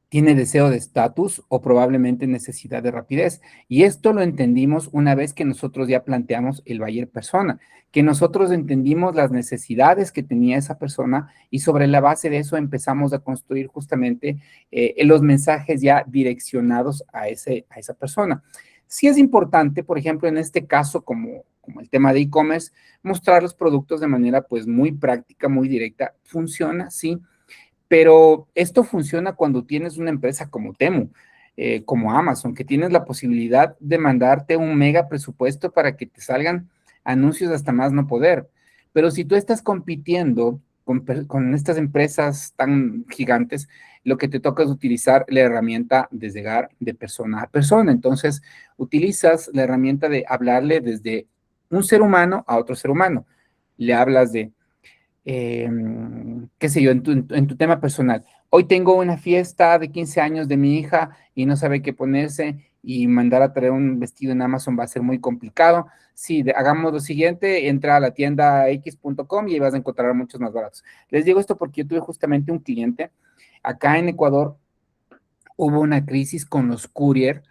¿Tiene deseo de estatus o probablemente necesidad de rapidez? Y esto lo entendimos una vez que nosotros ya planteamos el buyer persona, que nosotros entendimos las necesidades que tenía esa persona y sobre la base de eso empezamos a construir justamente los mensajes ya direccionados a esa persona. Sí es importante, por ejemplo, en este caso, como el tema de e-commerce, mostrar los productos de manera pues muy práctica, muy directa. Funciona, sí, pero esto funciona cuando tienes una empresa como Temu, como Amazon, que tienes la posibilidad de mandarte un mega presupuesto para que te salgan anuncios hasta más no poder. Pero si tú estás compitiendo con estas empresas tan gigantes, lo que te toca es utilizar la herramienta de llegar de persona a persona. Entonces, utilizas la herramienta de hablarle desde un ser humano a otro ser humano. Le hablas de qué sé yo, en tu tema personal. Hoy tengo una fiesta de 15 años de mi hija y no sabe qué ponerse y mandar a traer un vestido en Amazon va a ser muy complicado. Sí, hagamos lo siguiente, entra a la tienda x.com y ahí vas a encontrar muchos más baratos. Les digo esto porque yo tuve justamente un cliente acá en Ecuador. Hubo una crisis con los courier,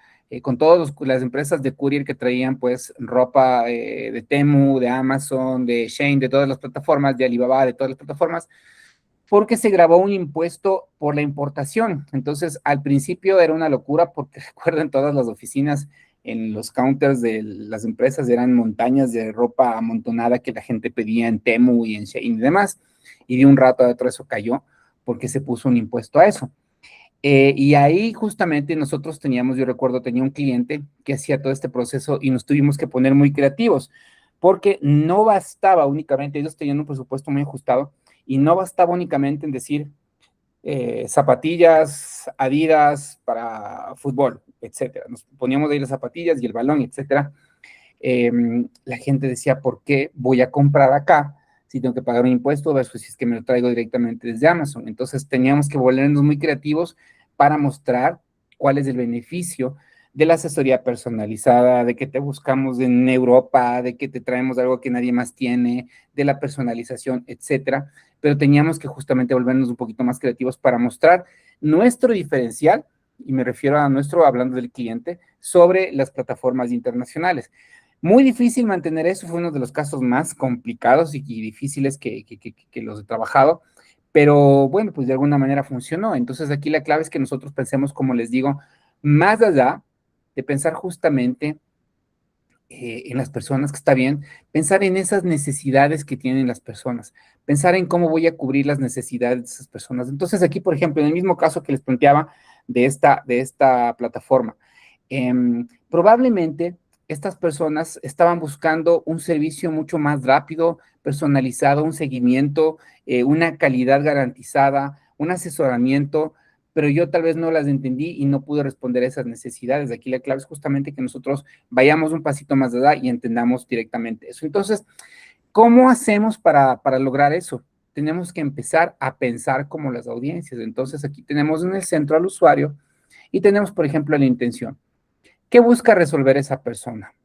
con todas las empresas de courier que traían pues ropa de Temu, de Amazon, de Shein, de todas las plataformas, de Alibaba, de todas las plataformas, porque se grabó un impuesto por la importación. Entonces, al principio era una locura porque recuerden todas las oficinas en los counters de las empresas eran montañas de ropa amontonada que la gente pedía en Temu y en Shein y demás, y de un rato a otro eso cayó porque se puso un impuesto a eso. Y ahí justamente nosotros teníamos, yo recuerdo, tenía un cliente que hacía todo este proceso y nos tuvimos que poner muy creativos, porque no bastaba únicamente, ellos tenían un presupuesto muy ajustado, y no bastaba únicamente en decir zapatillas, Adidas para fútbol, etcétera. Nos poníamos ahí las zapatillas y el balón, etcétera. La gente decía, ¿por qué voy a comprar acá si tengo que pagar un impuesto versus si es que me lo traigo directamente desde Amazon? Entonces teníamos que volvernos muy creativos para mostrar cuál es el beneficio de la asesoría personalizada, de que te buscamos en Europa, de que te traemos algo que nadie más tiene, de la personalización, etcétera. Pero teníamos que justamente volvernos un poquito más creativos para mostrar nuestro diferencial, y me refiero a nuestro, hablando del cliente, sobre las plataformas internacionales. Muy difícil mantener eso, fue uno de los casos más complicados y difíciles que los he trabajado, pero bueno, pues de alguna manera funcionó. Entonces aquí la clave es que nosotros pensemos, como les digo, más allá de pensar justamente en las personas, que está bien, pensar en esas necesidades que tienen las personas, pensar en cómo voy a cubrir las necesidades de esas personas. Entonces aquí, por ejemplo, en el mismo caso que les planteaba de esta plataforma, probablemente estas personas estaban buscando un servicio mucho más rápido, personalizado, un seguimiento, una calidad garantizada, un asesoramiento, pero yo tal vez no las entendí y no pude responder a esas necesidades. Aquí la clave es justamente que nosotros vayamos un pasito más allá y entendamos directamente eso. Entonces, ¿cómo hacemos para lograr eso? Tenemos que empezar a pensar como las audiencias. Entonces, aquí tenemos en el centro al usuario y tenemos, por ejemplo, la intención. ¿Qué busca resolver esa persona?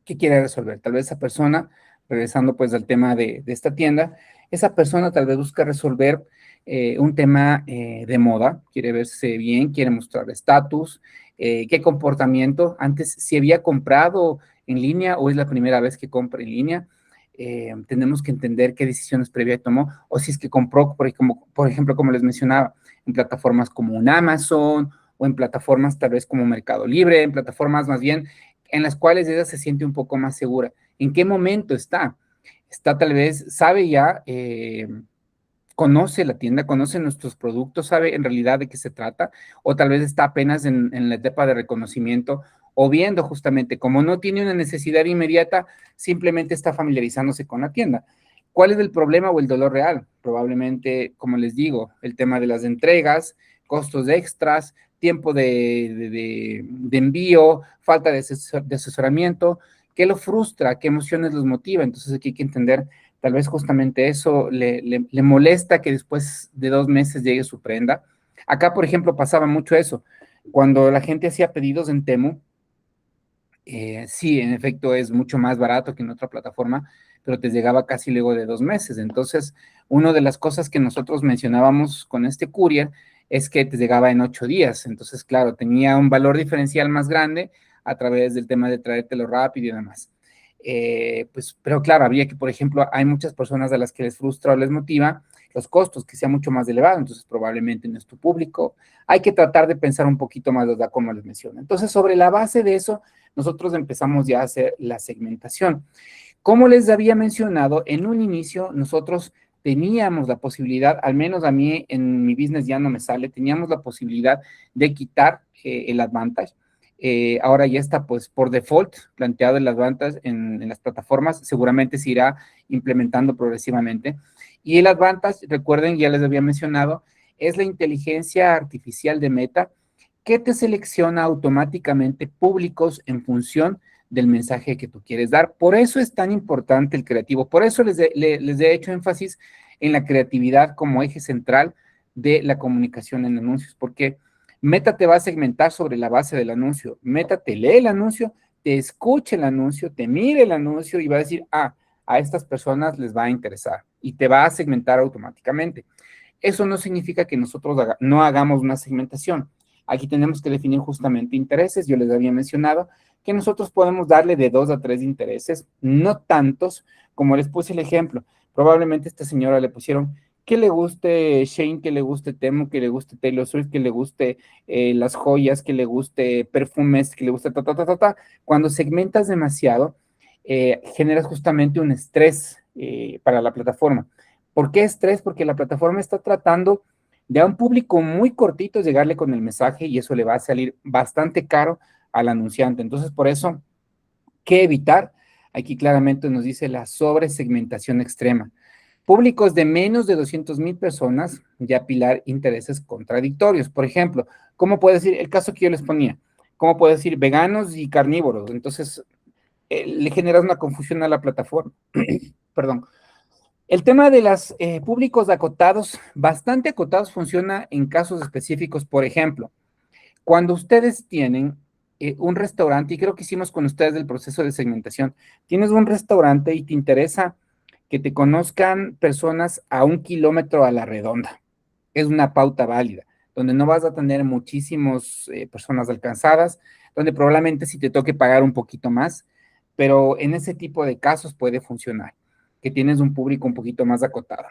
¿Qué quiere resolver? Tal vez esa persona, regresando pues al tema de esta tienda, esa persona tal vez busca resolver un tema de moda, quiere verse bien, quiere mostrar estatus, qué comportamiento, antes si había comprado en línea o es la primera vez que compra en línea, tenemos que entender qué decisiones previas tomó, o si es que compró, por ejemplo, como les mencionaba, en plataformas como un Amazon, o en plataformas tal vez como Mercado Libre, en plataformas más bien en las cuales ella se siente un poco más segura. ¿En qué momento está? Está tal vez, sabe ya, conoce la tienda, conoce nuestros productos, sabe en realidad de qué se trata, o tal vez está apenas en la etapa de reconocimiento, o viendo justamente, como no tiene una necesidad inmediata, simplemente está familiarizándose con la tienda. ¿Cuál es el problema o el dolor real? Probablemente, como les digo, el tema de las entregas, costos extras, tiempo de envío, falta de asesoramiento. ¿Qué lo frustra? ¿Qué emociones los motiva? Entonces aquí hay que entender, tal vez justamente eso le molesta que después de 2 meses llegue su prenda. Acá, por ejemplo, pasaba mucho eso. Cuando la gente hacía pedidos en Temu, sí, en efecto es mucho más barato que en otra plataforma, pero te llegaba casi luego de 2 meses. Entonces, una de las cosas que nosotros mencionábamos con este courier es que te llegaba en 8 días. Entonces, claro, tenía un valor diferencial más grande a través del tema de traértelo rápido y demás. Pues, pero claro, había que, por ejemplo, hay muchas personas a las que les frustra o les motiva los costos, que sea mucho más elevado, entonces probablemente no es tu público. Hay que tratar de pensar un poquito más, ¿verdad? Como les menciono. Entonces, sobre la base de eso, nosotros empezamos ya a hacer la segmentación. Como les había mencionado, en un inicio nosotros teníamos la posibilidad, al menos a mí en mi business ya no me sale, teníamos la posibilidad de quitar el Advantage. Ahora ya está pues por default planteado el Advantage en las plataformas, seguramente se irá implementando progresivamente. Y el Advantage, recuerden, ya les había mencionado, es la inteligencia artificial de Meta que te selecciona automáticamente públicos en función del mensaje que tú quieres dar. Por eso es tan importante el creativo, por eso les he hecho énfasis en la creatividad como eje central de la comunicación en anuncios, porque Meta te va a segmentar sobre la base del anuncio. Meta te lee el anuncio, te escucha el anuncio, te mire el anuncio y va a decir, a estas personas les va a interesar y te va a segmentar automáticamente. Eso no significa que nosotros no hagamos una segmentación. Aquí tenemos que definir justamente intereses. Yo les había mencionado que nosotros podemos darle de 2 a 3 intereses, no tantos, como les puse el ejemplo. Probablemente a esta señora le pusieron que le guste Shane, que le guste Temu, que le guste Taylor Swift, que le guste las joyas, que le guste perfumes, que le guste ta. Cuando segmentas demasiado, generas justamente un estrés para la plataforma. ¿Por qué estrés? Porque la plataforma está tratando de a un público muy cortito llegarle con el mensaje y eso le va a salir bastante caro al anunciante. Entonces, por eso, ¿qué evitar? Aquí claramente nos dice la sobresegmentación extrema. Públicos de menos de 200,000 personas y apilar intereses contradictorios. Por ejemplo, ¿cómo puede decir el caso que yo les ponía? ¿Cómo puede decir veganos y carnívoros? Entonces, le generas una confusión a la plataforma. Perdón. El tema de los públicos acotados, bastante acotados, funciona en casos específicos. Por ejemplo, cuando ustedes tienen un restaurante, y creo que hicimos con ustedes el proceso de segmentación, tienes un restaurante y te interesa que te conozcan personas a 1 kilómetro a la redonda. Es una pauta válida, donde no vas a tener muchísimas personas alcanzadas, donde probablemente sí te toque pagar un poquito más, pero en ese tipo de casos puede funcionar, que tienes un público un poquito más acotado.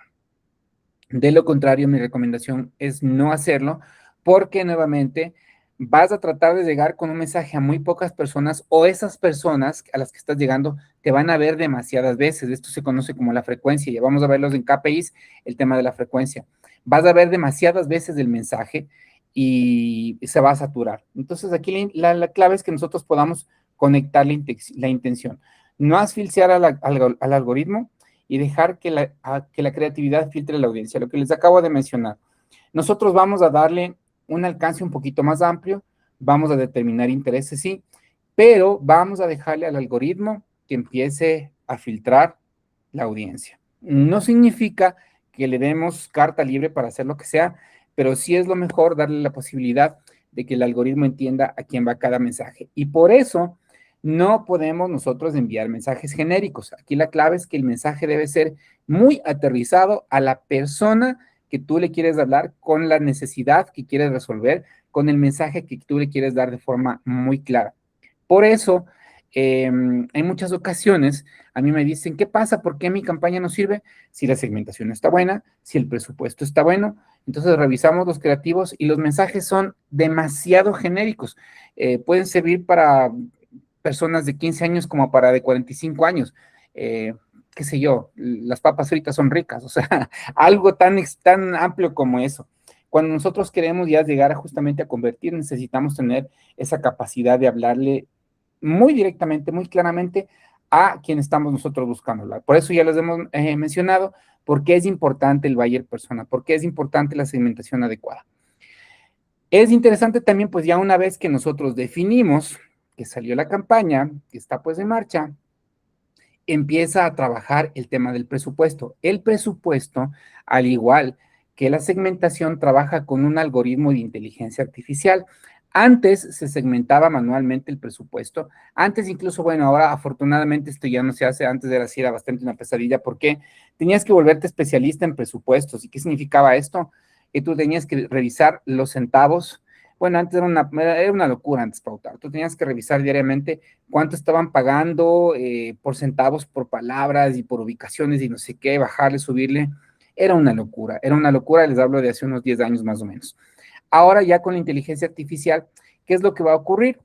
De lo contrario, mi recomendación es no hacerlo, porque nuevamente vas a tratar de llegar con un mensaje a muy pocas personas o esas personas a las que estás llegando te van a ver demasiadas veces. Esto se conoce como la frecuencia. Ya vamos a verlos en KPIs, el tema de la frecuencia. Vas a ver demasiadas veces el mensaje y se va a saturar. Entonces aquí la clave es que nosotros podamos conectar la intención. No asfixiar al algoritmo y dejar que la creatividad filtre la audiencia, lo que les acabo de mencionar. Nosotros vamos a darle un alcance un poquito más amplio, vamos a determinar intereses, sí, pero vamos a dejarle al algoritmo que empiece a filtrar la audiencia. No significa que le demos carta libre para hacer lo que sea, pero sí es lo mejor darle la posibilidad de que el algoritmo entienda a quién va cada mensaje. Y por eso no podemos nosotros enviar mensajes genéricos. Aquí la clave es que el mensaje debe ser muy aterrizado a la persona que tú le quieres hablar, con la necesidad que quieres resolver, con el mensaje que tú le quieres dar de forma muy clara. Por eso, en muchas ocasiones a mí me dicen, ¿qué pasa? ¿Por qué mi campaña no sirve? Si la segmentación está buena, si el presupuesto está bueno. Entonces revisamos los creativos y los mensajes son demasiado genéricos. Pueden servir para personas de 15 años como para de 45 años. Qué sé yo, las papas fritas son ricas, o sea, algo tan amplio como eso. Cuando nosotros queremos ya llegar justamente a convertir, necesitamos tener esa capacidad de hablarle muy directamente, muy claramente a quien estamos nosotros buscando hablar. Por eso ya les hemos mencionado por qué es importante el buyer persona, por qué es importante la segmentación adecuada. Es interesante también, pues ya una vez que nosotros definimos que salió la campaña, que está pues en marcha, empieza a trabajar el tema del presupuesto. El presupuesto, al igual que la segmentación, trabaja con un algoritmo de inteligencia artificial. Antes se segmentaba manualmente el presupuesto. Antes incluso, bueno, ahora afortunadamente esto ya no se hace. Antes era así, era bastante una pesadilla porque tenías que volverte especialista en presupuestos. ¿Y qué significaba esto? Que tú tenías que revisar los centavos. Bueno, antes era una locura antes pautar. Tú tenías que revisar diariamente cuánto estaban pagando por centavos, por palabras y por ubicaciones y no sé qué, bajarle, subirle. Era una locura, les hablo de hace unos 10 años más o menos. Ahora ya con la inteligencia artificial, ¿qué es lo que va a ocurrir?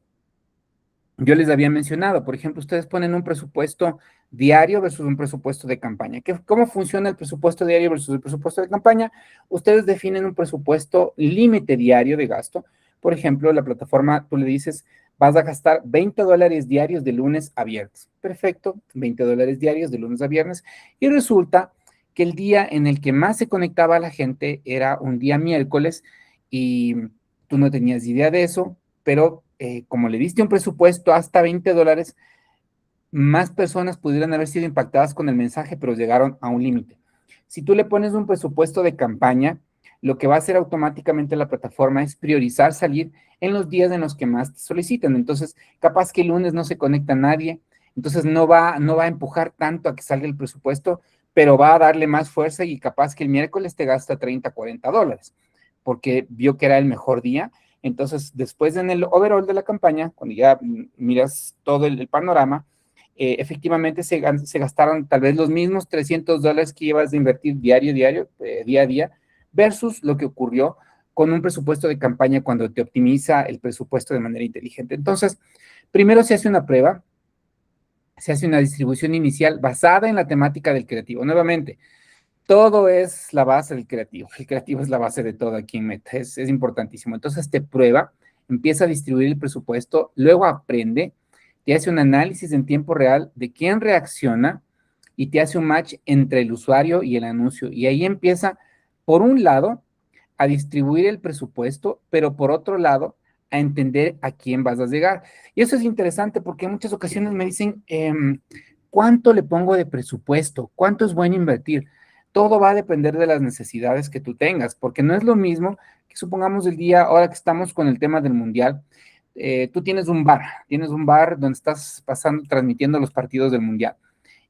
Yo les había mencionado, por ejemplo, ustedes ponen un presupuesto diario versus un presupuesto de campaña. ¿Cómo funciona el presupuesto diario versus el presupuesto de campaña? Ustedes definen un presupuesto límite diario de gasto. Por ejemplo, la plataforma, tú le dices, vas a gastar $20 diarios de lunes a viernes. Perfecto, $20 diarios de lunes a viernes. Y resulta que el día en el que más se conectaba la gente era un día miércoles y tú no tenías idea de eso, pero como le diste un presupuesto hasta $20, más personas pudieran haber sido impactadas con el mensaje, pero llegaron a un límite. Si tú le pones un presupuesto de campaña, lo que va a hacer automáticamente la plataforma es priorizar salir en los días en los que más te solicitan. Entonces, capaz que el lunes no se conecta nadie, entonces no va a empujar tanto a que salga el presupuesto, pero va a darle más fuerza y capaz que el miércoles te gasta $30, $40, porque vio que era el mejor día. Entonces, después en el overall de la campaña, cuando ya miras todo el panorama, efectivamente se gastaron tal vez los mismos $300 que ibas a invertir día a día, versus lo que ocurrió con un presupuesto de campaña cuando te optimiza el presupuesto de manera inteligente. Entonces, primero se hace una prueba, se hace una distribución inicial basada en la temática del creativo. Nuevamente, todo es la base del creativo. El creativo es la base de todo aquí en Meta. Es importantísimo. Entonces te prueba, empieza a distribuir el presupuesto, luego aprende, te hace un análisis en tiempo real de quién reacciona y te hace un match entre el usuario y el anuncio. Y ahí empieza, por un lado, a distribuir el presupuesto, pero por otro lado, a entender a quién vas a llegar. Y eso es interesante porque en muchas ocasiones me dicen, ¿cuánto le pongo de presupuesto? ¿Cuánto es bueno invertir? Todo va a depender de las necesidades que tú tengas, porque no es lo mismo que supongamos el día, ahora que estamos con el tema del mundial, tú tienes un bar donde estás transmitiendo los partidos del mundial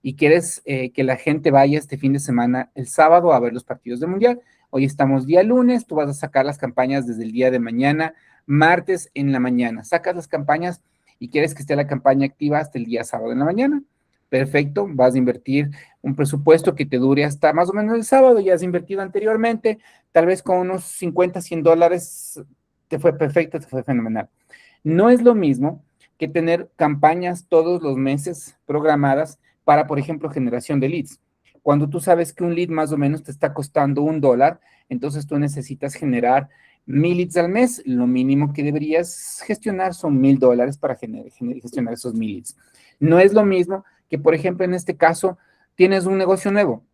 y quieres que la gente vaya este fin de semana, el sábado, a ver los partidos del mundial. Hoy estamos día lunes, tú vas a sacar las campañas desde el día de mañana, martes en la mañana, sacas las campañas y quieres que esté la campaña activa hasta el día sábado en la mañana. Perfecto, vas a invertir un presupuesto que te dure hasta más o menos el sábado, ya has invertido anteriormente, tal vez con unos $50, $100 te fue perfecto, te fue fenomenal. No es lo mismo que tener campañas todos los meses programadas para, por ejemplo, generación de leads. Cuando tú sabes que un lead más o menos te está costando $1, entonces tú necesitas generar 1,000 leads al mes. Lo mínimo que deberías gestionar son $1,000 para gestionar esos 1,000 leads. No es lo mismo que, por ejemplo, en este caso, tienes un negocio nuevo.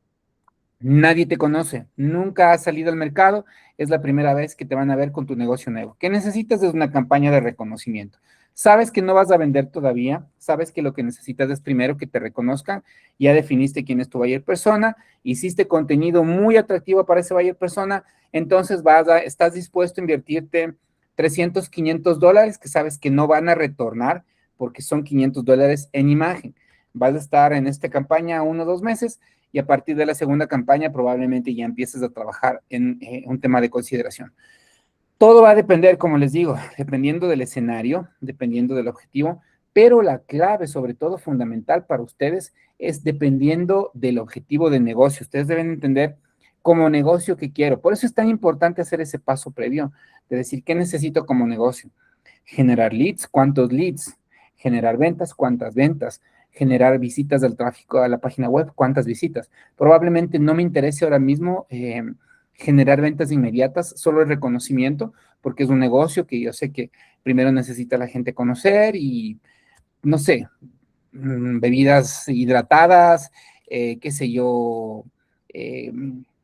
Nadie te conoce, nunca has salido al mercado, es la primera vez que te van a ver con tu negocio nuevo. ¿Qué necesitas? Es una campaña de reconocimiento. Sabes que no vas a vender todavía, sabes que lo que necesitas es primero que te reconozcan, ya definiste quién es tu buyer persona, hiciste contenido muy atractivo para ese buyer persona, entonces estás dispuesto a invertirte $300, $500 que sabes que no van a retornar porque son $500 en imagen. Vas a estar en esta campaña 1 o 2 meses y a partir de la segunda campaña probablemente ya empieces a trabajar en un tema de consideración. Todo va a depender, como les digo, dependiendo del escenario, dependiendo del objetivo, pero la clave, sobre todo fundamental para ustedes, es dependiendo del objetivo de negocio. Ustedes deben entender como negocio que quiero. Por eso es tan importante hacer ese paso previo de decir qué necesito como negocio. Generar leads, ¿cuántos leads? Generar ventas, ¿cuántas ventas? Generar visitas del tráfico a la página web, ¿cuántas visitas? Probablemente no me interese ahora mismo generar ventas inmediatas, solo el reconocimiento, porque es un negocio que yo sé que primero necesita la gente conocer y, no sé, bebidas hidratadas, qué sé yo,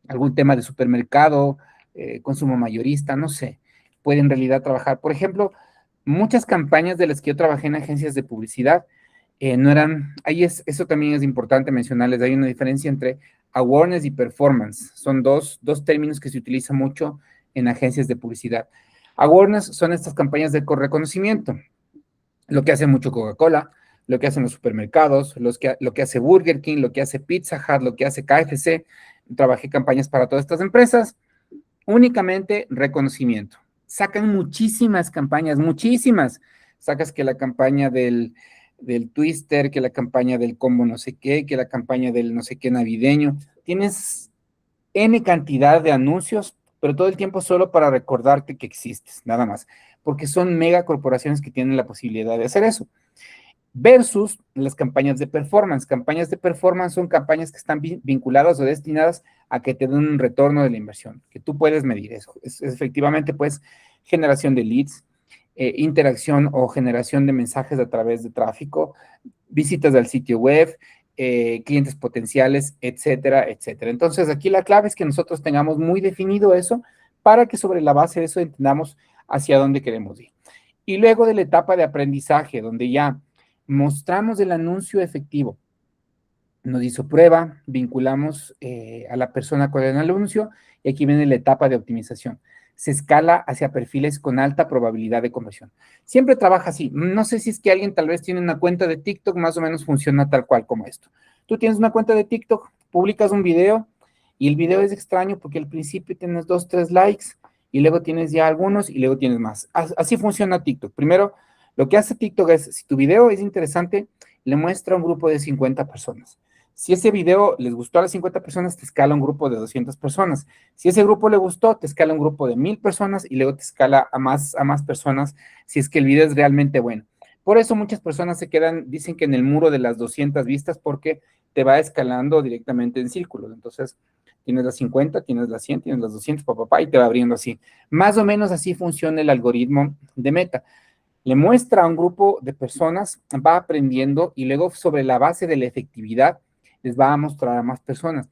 algún tema de supermercado, consumo mayorista, no sé, puede en realidad trabajar. Por ejemplo, muchas campañas de las que yo trabajé en agencias de publicidad, no eran, eso también es importante mencionarles, hay una diferencia entre awareness y performance, son dos términos que se utilizan mucho en agencias de publicidad. Awareness son estas campañas de reconocimiento, lo que hace mucho Coca-Cola, lo que hacen los supermercados, lo que hace Burger King, lo que hace Pizza Hut, lo que hace KFC. Trabajé campañas para todas estas empresas, únicamente reconocimiento. Sacan muchísimas campañas, muchísimas. Sacas que la campaña del Twister, que la campaña del combo no sé qué, que la campaña del no sé qué navideño. Tienes N cantidad de anuncios, pero todo el tiempo solo para recordarte que existes, nada más. Porque son mega corporaciones que tienen la posibilidad de hacer eso. Versus las campañas de performance. Campañas de performance son campañas que están vinculadas o destinadas a que te den un retorno de la inversión, que tú puedes medir eso. Es efectivamente, pues, generación de leads, interacción o generación de mensajes a través de tráfico, visitas al sitio web, clientes potenciales, etcétera, etcétera. Entonces, aquí la clave es que nosotros tengamos muy definido eso para que sobre la base de eso entendamos hacia dónde queremos ir. Y luego de la etapa de aprendizaje, donde ya mostramos el anuncio efectivo, nos hizo prueba, vinculamos a la persona con el anuncio y aquí viene la etapa de optimización. Se escala hacia perfiles con alta probabilidad de conversión. Siempre trabaja así. No sé si es que alguien tal vez tiene una cuenta de TikTok, más o menos funciona tal cual como esto. Tú tienes una cuenta de TikTok, publicas un video y el video es extraño porque al principio tienes 2, 3 likes y luego tienes ya algunos y luego tienes más. Así funciona TikTok. Primero, lo que hace TikTok es, si tu video es interesante, le muestra a un grupo de 50 personas. Si ese video les gustó a las 50 personas, te escala un grupo de 200 personas. Si ese grupo le gustó, te escala un grupo de 1000 personas y luego te escala a más personas si es que el video es realmente bueno. Por eso muchas personas se quedan, dicen que en el muro de las 200 vistas porque te va escalando directamente en círculos. Entonces, tienes las 50, tienes las 100, tienes las 200, y te va abriendo así. Más o menos así funciona el algoritmo de Meta. Le muestra a un grupo de personas, va aprendiendo y luego sobre la base de la efectividad les va a mostrar a más personas.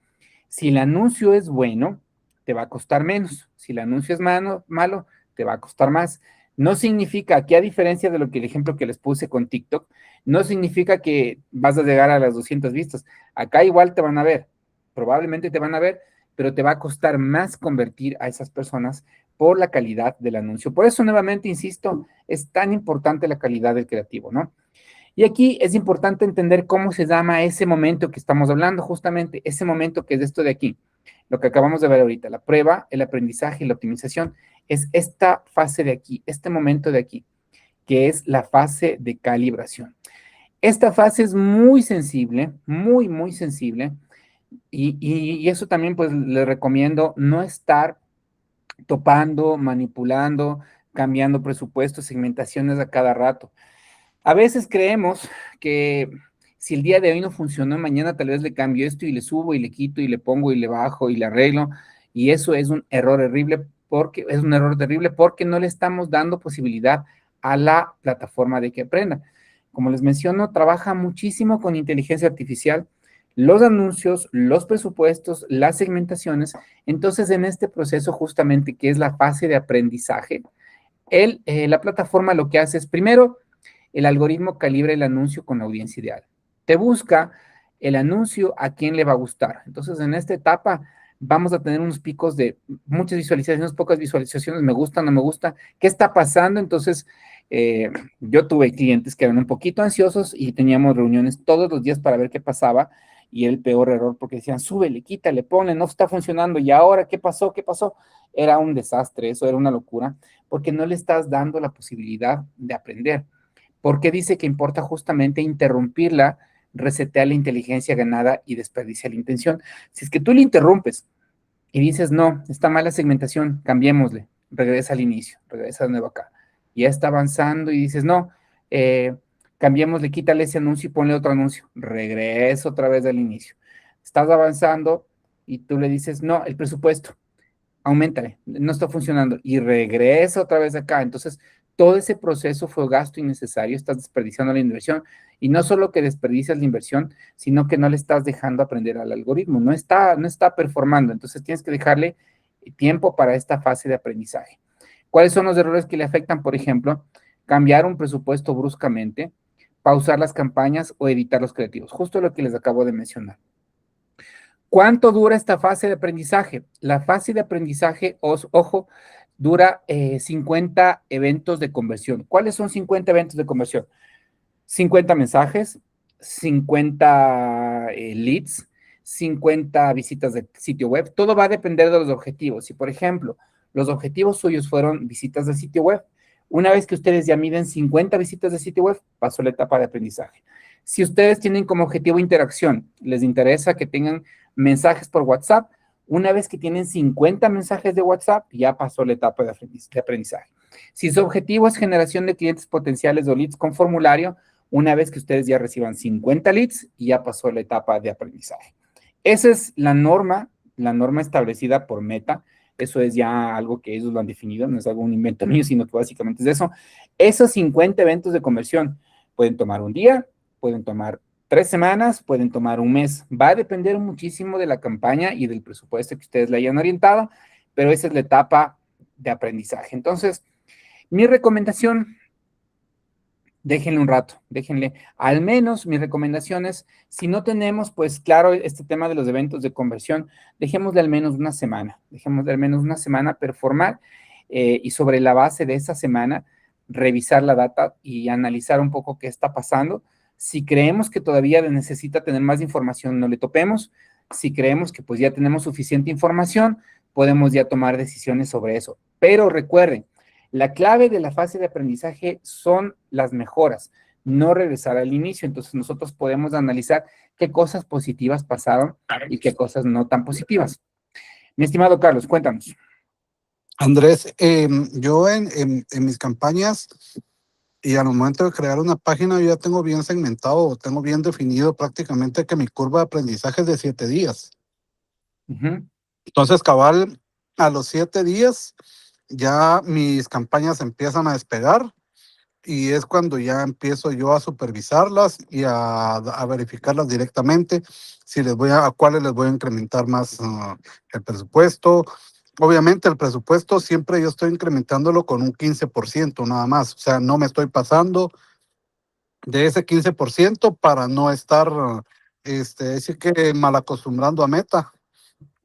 Si el anuncio es bueno, te va a costar menos. Si el anuncio es malo, te va a costar más. No significa que, a diferencia de lo que el ejemplo que les puse con TikTok, no significa que vas a llegar a las 200 vistas. Acá igual te van a ver, probablemente te van a ver, pero te va a costar más convertir a esas personas por la calidad del anuncio. Por eso, nuevamente, insisto, es tan importante la calidad del creativo, ¿no? Y aquí es importante entender cómo se llama ese momento que estamos hablando, justamente ese momento que es esto de aquí, lo que acabamos de ver ahorita, la prueba, el aprendizaje y la optimización, es esta fase de aquí, este momento de aquí, que es la fase de calibración. Esta fase es muy sensible, muy, muy sensible, y eso también pues le recomiendo no estar topando, manipulando, cambiando presupuestos, segmentaciones a cada rato. A veces creemos que si el día de hoy no funcionó, mañana tal vez le cambio esto y le subo y le quito y le pongo y le bajo y le arreglo. Y eso es un error terrible porque no le estamos dando posibilidad a la plataforma de que aprenda. Como les menciono, trabaja muchísimo con inteligencia artificial, los anuncios, los presupuestos, las segmentaciones. Entonces, en este proceso justamente que es la fase de aprendizaje, la plataforma lo que hace es, primero, el algoritmo calibra el anuncio con la audiencia ideal. Te busca el anuncio a quién le va a gustar. Entonces, en esta etapa vamos a tener unos picos de muchas visualizaciones, pocas visualizaciones, me gusta, no me gusta, ¿qué está pasando? Entonces, yo tuve clientes que eran un poquito ansiosos y teníamos reuniones todos los días para ver qué pasaba y el peor error porque decían, súbele, quítale, ponle, no está funcionando y ahora, ¿qué pasó? ¿Qué pasó? Era un desastre, eso era una locura porque no le estás dando la posibilidad de aprender. Porque dice que importa justamente interrumpirla, resetear la inteligencia ganada y desperdiciar la intención. Si es que tú le interrumpes y dices, no, está mala segmentación, cambiémosle, regresa al inicio, regresa de nuevo acá. Ya está avanzando y dices, no, cambiémosle, quítale ese anuncio y ponle otro anuncio, regresa otra vez al inicio. Estás avanzando y tú le dices, no, el presupuesto, auméntale, no está funcionando y regresa otra vez acá. Entonces, todo ese proceso fue gasto innecesario, estás desperdiciando la inversión Y no solo que desperdicias la inversión, sino que no le estás dejando aprender al algoritmo, no está performando, entonces tienes que dejarle tiempo para esta fase de aprendizaje. ¿Cuáles son los errores que le afectan? Por ejemplo, cambiar un presupuesto bruscamente, pausar las campañas o editar los creativos, justo lo que les acabo de mencionar. ¿Cuánto dura esta fase de aprendizaje? La fase de aprendizaje, ojo, dura 50 eventos de conversión. ¿Cuáles son 50 eventos de conversión? 50 mensajes, 50 leads, 50 visitas de sitio web. Todo va a depender de los objetivos. Si, por ejemplo, los objetivos suyos fueron visitas de sitio web, una vez que ustedes ya miden 50 visitas de sitio web, pasó la etapa de aprendizaje. Si ustedes tienen como objetivo interacción, les interesa que tengan mensajes por WhatsApp, una vez que tienen 50 mensajes de WhatsApp, ya pasó la etapa de aprendizaje. Si su objetivo es generación de clientes potenciales o leads con formulario, una vez que ustedes ya reciban 50 leads, ya pasó la etapa de aprendizaje. Esa es la norma establecida por Meta. Eso es ya algo que ellos lo han definido, no es algo un invento mío, sino que básicamente es eso. Esos 50 eventos de conversión pueden tomar un día, pueden tomar 3 semanas, pueden tomar un mes. Va a depender muchísimo de la campaña y del presupuesto que ustedes le hayan orientado, pero esa es la etapa de aprendizaje. Entonces, mi recomendación, déjenle un rato, déjenle, al menos mi recomendación es, si no tenemos, pues claro, este tema de los eventos de conversión, dejémosle al menos una semana, performar y sobre la base de esa semana, revisar la data y analizar un poco qué está pasando. Si creemos que todavía necesita tener más información, no le topemos. Si creemos que pues ya tenemos suficiente información, podemos ya tomar decisiones sobre eso. Pero recuerden, la clave de la fase de aprendizaje son las mejoras, no regresar al inicio. Entonces nosotros podemos analizar qué cosas positivas pasaron y qué cosas no tan positivas. Mi estimado Carlos, cuéntanos. Andrés, yo en mis campañas y al momento de crear una página, yo ya tengo bien segmentado, tengo bien definido prácticamente que mi curva de aprendizaje es de 7 días. Entonces, cabal, a los 7 días ya mis campañas empiezan a despegar y es cuando ya empiezo yo a supervisarlas y a verificarlas directamente, si a cuáles les voy a incrementar más el presupuesto. Obviamente el presupuesto siempre yo estoy incrementándolo con un 15% nada más, o sea, no me estoy pasando de ese 15% para no estar, decir que mal acostumbrando a Meta,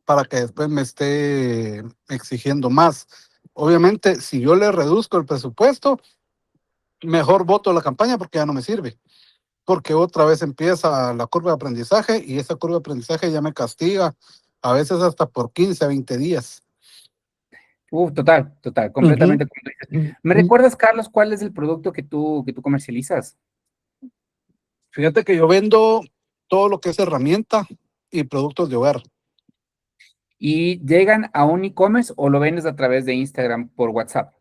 para que después me esté exigiendo más. Obviamente, si yo le reduzco el presupuesto, mejor voto la campaña porque ya no me sirve. Porque otra vez empieza la curva de aprendizaje y esa curva de aprendizaje ya me castiga, a veces hasta por 15 a 20 días. Total, completamente. ¿Me recuerdas, Carlos, cuál es el producto que tú comercializas? Fíjate que yo vendo todo lo que es herramienta y productos de hogar. ¿Y llegan a un e-commerce o lo vendes a través de Instagram por WhatsApp?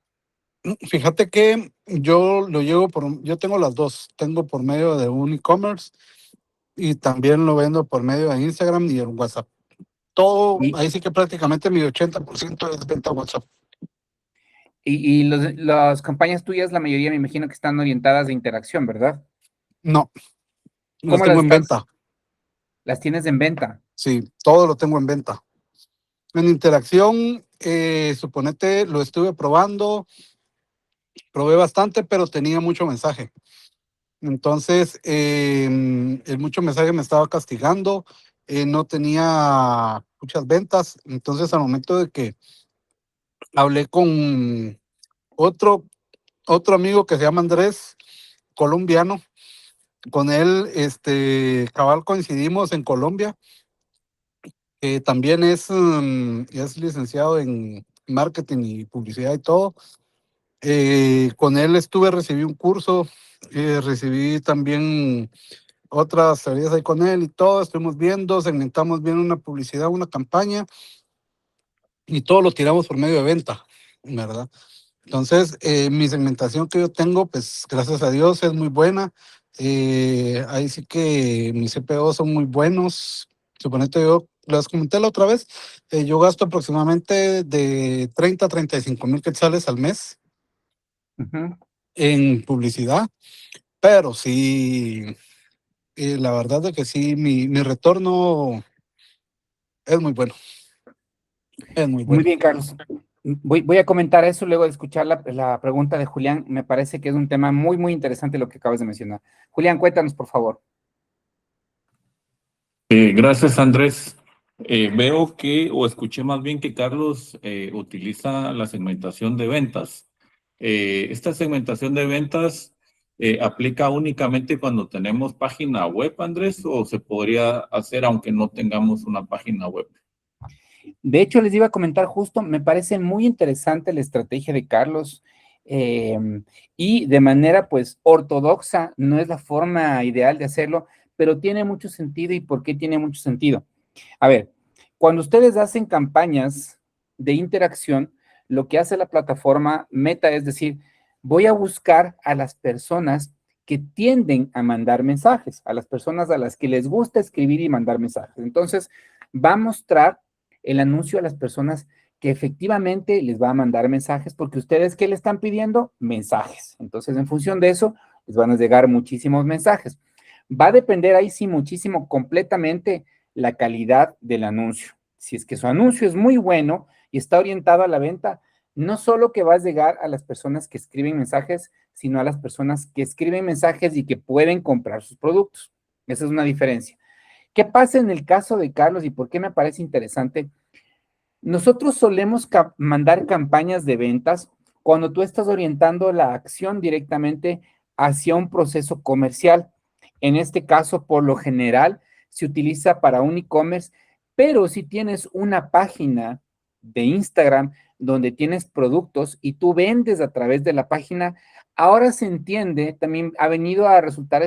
Fíjate que yo yo tengo las dos, tengo por medio de un e-commerce y también lo vendo por medio de Instagram y el WhatsApp. Todo, ahí sí que prácticamente mi 80% es venta WhatsApp. Y las campañas tuyas, la mayoría me imagino que están orientadas a interacción, ¿verdad? No, las ¿Cómo tengo en venta. ¿Las tienes en venta? Sí, todo lo tengo en venta. En interacción, suponete, lo estuve probando, probé bastante, pero tenía mucho mensaje. Entonces, el mucho mensaje me estaba castigando, no tenía muchas ventas. Entonces, al momento de que hablé con otro amigo que se llama Andrés, colombiano, con él, cabal coincidimos en Colombia, también es licenciado en marketing y publicidad y todo. Con él recibí un curso, recibí también otras teorías ahí con él y todo, estuvimos viendo, segmentamos bien una publicidad, una campaña y todo lo tiramos por medio de venta, ¿verdad? Entonces, mi segmentación que yo tengo, pues gracias a Dios es muy buena. Ahí sí que mis CPO son muy buenos. Suponete, yo les comenté la otra vez, yo gasto aproximadamente de 30 a 35 mil quetzales al mes en publicidad. pero sí, la verdad es que sí, mi retorno es muy bueno, es muy Muy bueno. bien, Carlos. Voy a comentar eso luego de escuchar la pregunta de Julián. Me parece que es un tema muy, muy interesante lo que acabas de mencionar. Julián, cuéntanos, por favor. Gracias, Andrés. Veo que, o escuché más bien que Carlos utiliza la segmentación de ventas. ¿Esta segmentación de ventas aplica únicamente cuando tenemos página web, Andrés, o se podría hacer aunque no tengamos una página web? De hecho, les iba a comentar justo, me parece muy interesante la estrategia de Carlos y de manera pues ortodoxa, no es la forma ideal de hacerlo, pero tiene mucho sentido. ¿Y por qué tiene mucho sentido? A ver, cuando ustedes hacen campañas de interacción, lo que hace la plataforma Meta es decir, voy a buscar a las personas que tienden a mandar mensajes, a las personas a las que les gusta escribir y mandar mensajes. Entonces, va a mostrar el anuncio a las personas que efectivamente les va a mandar mensajes, porque ustedes, ¿qué le están pidiendo? Mensajes. Entonces, en función de eso, les van a llegar muchísimos mensajes. Va a depender ahí sí muchísimo completamente la calidad del anuncio. Si es que su anuncio es muy bueno y está orientado a la venta, no solo que va a llegar a las personas que escriben mensajes, sino a las personas que escriben mensajes y que pueden comprar sus productos. Esa es una diferencia. ¿Qué pasa en el caso de Carlos y por qué me parece interesante? Nosotros solemos mandar campañas de ventas cuando tú estás orientando la acción directamente hacia un proceso comercial. En este caso, por lo general, se utiliza para un e-commerce, pero si tienes una página de Instagram donde tienes productos y tú vendes a través de la página, ahora se entiende, también ha venido a resultar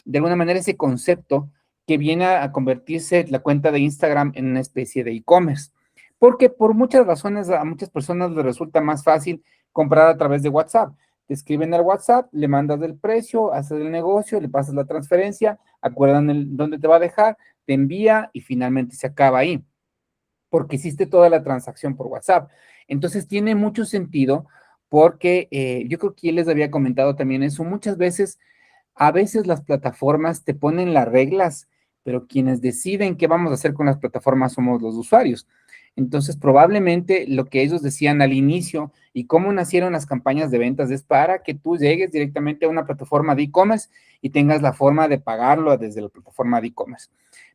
de alguna manera ese concepto que viene a convertirse la cuenta de Instagram en una especie de e-commerce. Porque por muchas razones a muchas personas les resulta más fácil comprar a través de WhatsApp. Te escriben al WhatsApp, le mandas el precio, haces el negocio, le pasas la transferencia, acuerdan dónde te va a dejar, te envía y finalmente se acaba ahí, porque hiciste toda la transacción por WhatsApp. Entonces tiene mucho sentido porque yo creo que ya les había comentado también eso. Muchas veces a veces las plataformas te ponen las reglas, pero quienes deciden qué vamos a hacer con las plataformas somos los usuarios. Entonces, probablemente lo que ellos decían al inicio y cómo nacieron las campañas de ventas es para que tú llegues directamente a una plataforma de e-commerce y tengas la forma de pagarlo desde la plataforma de e-commerce.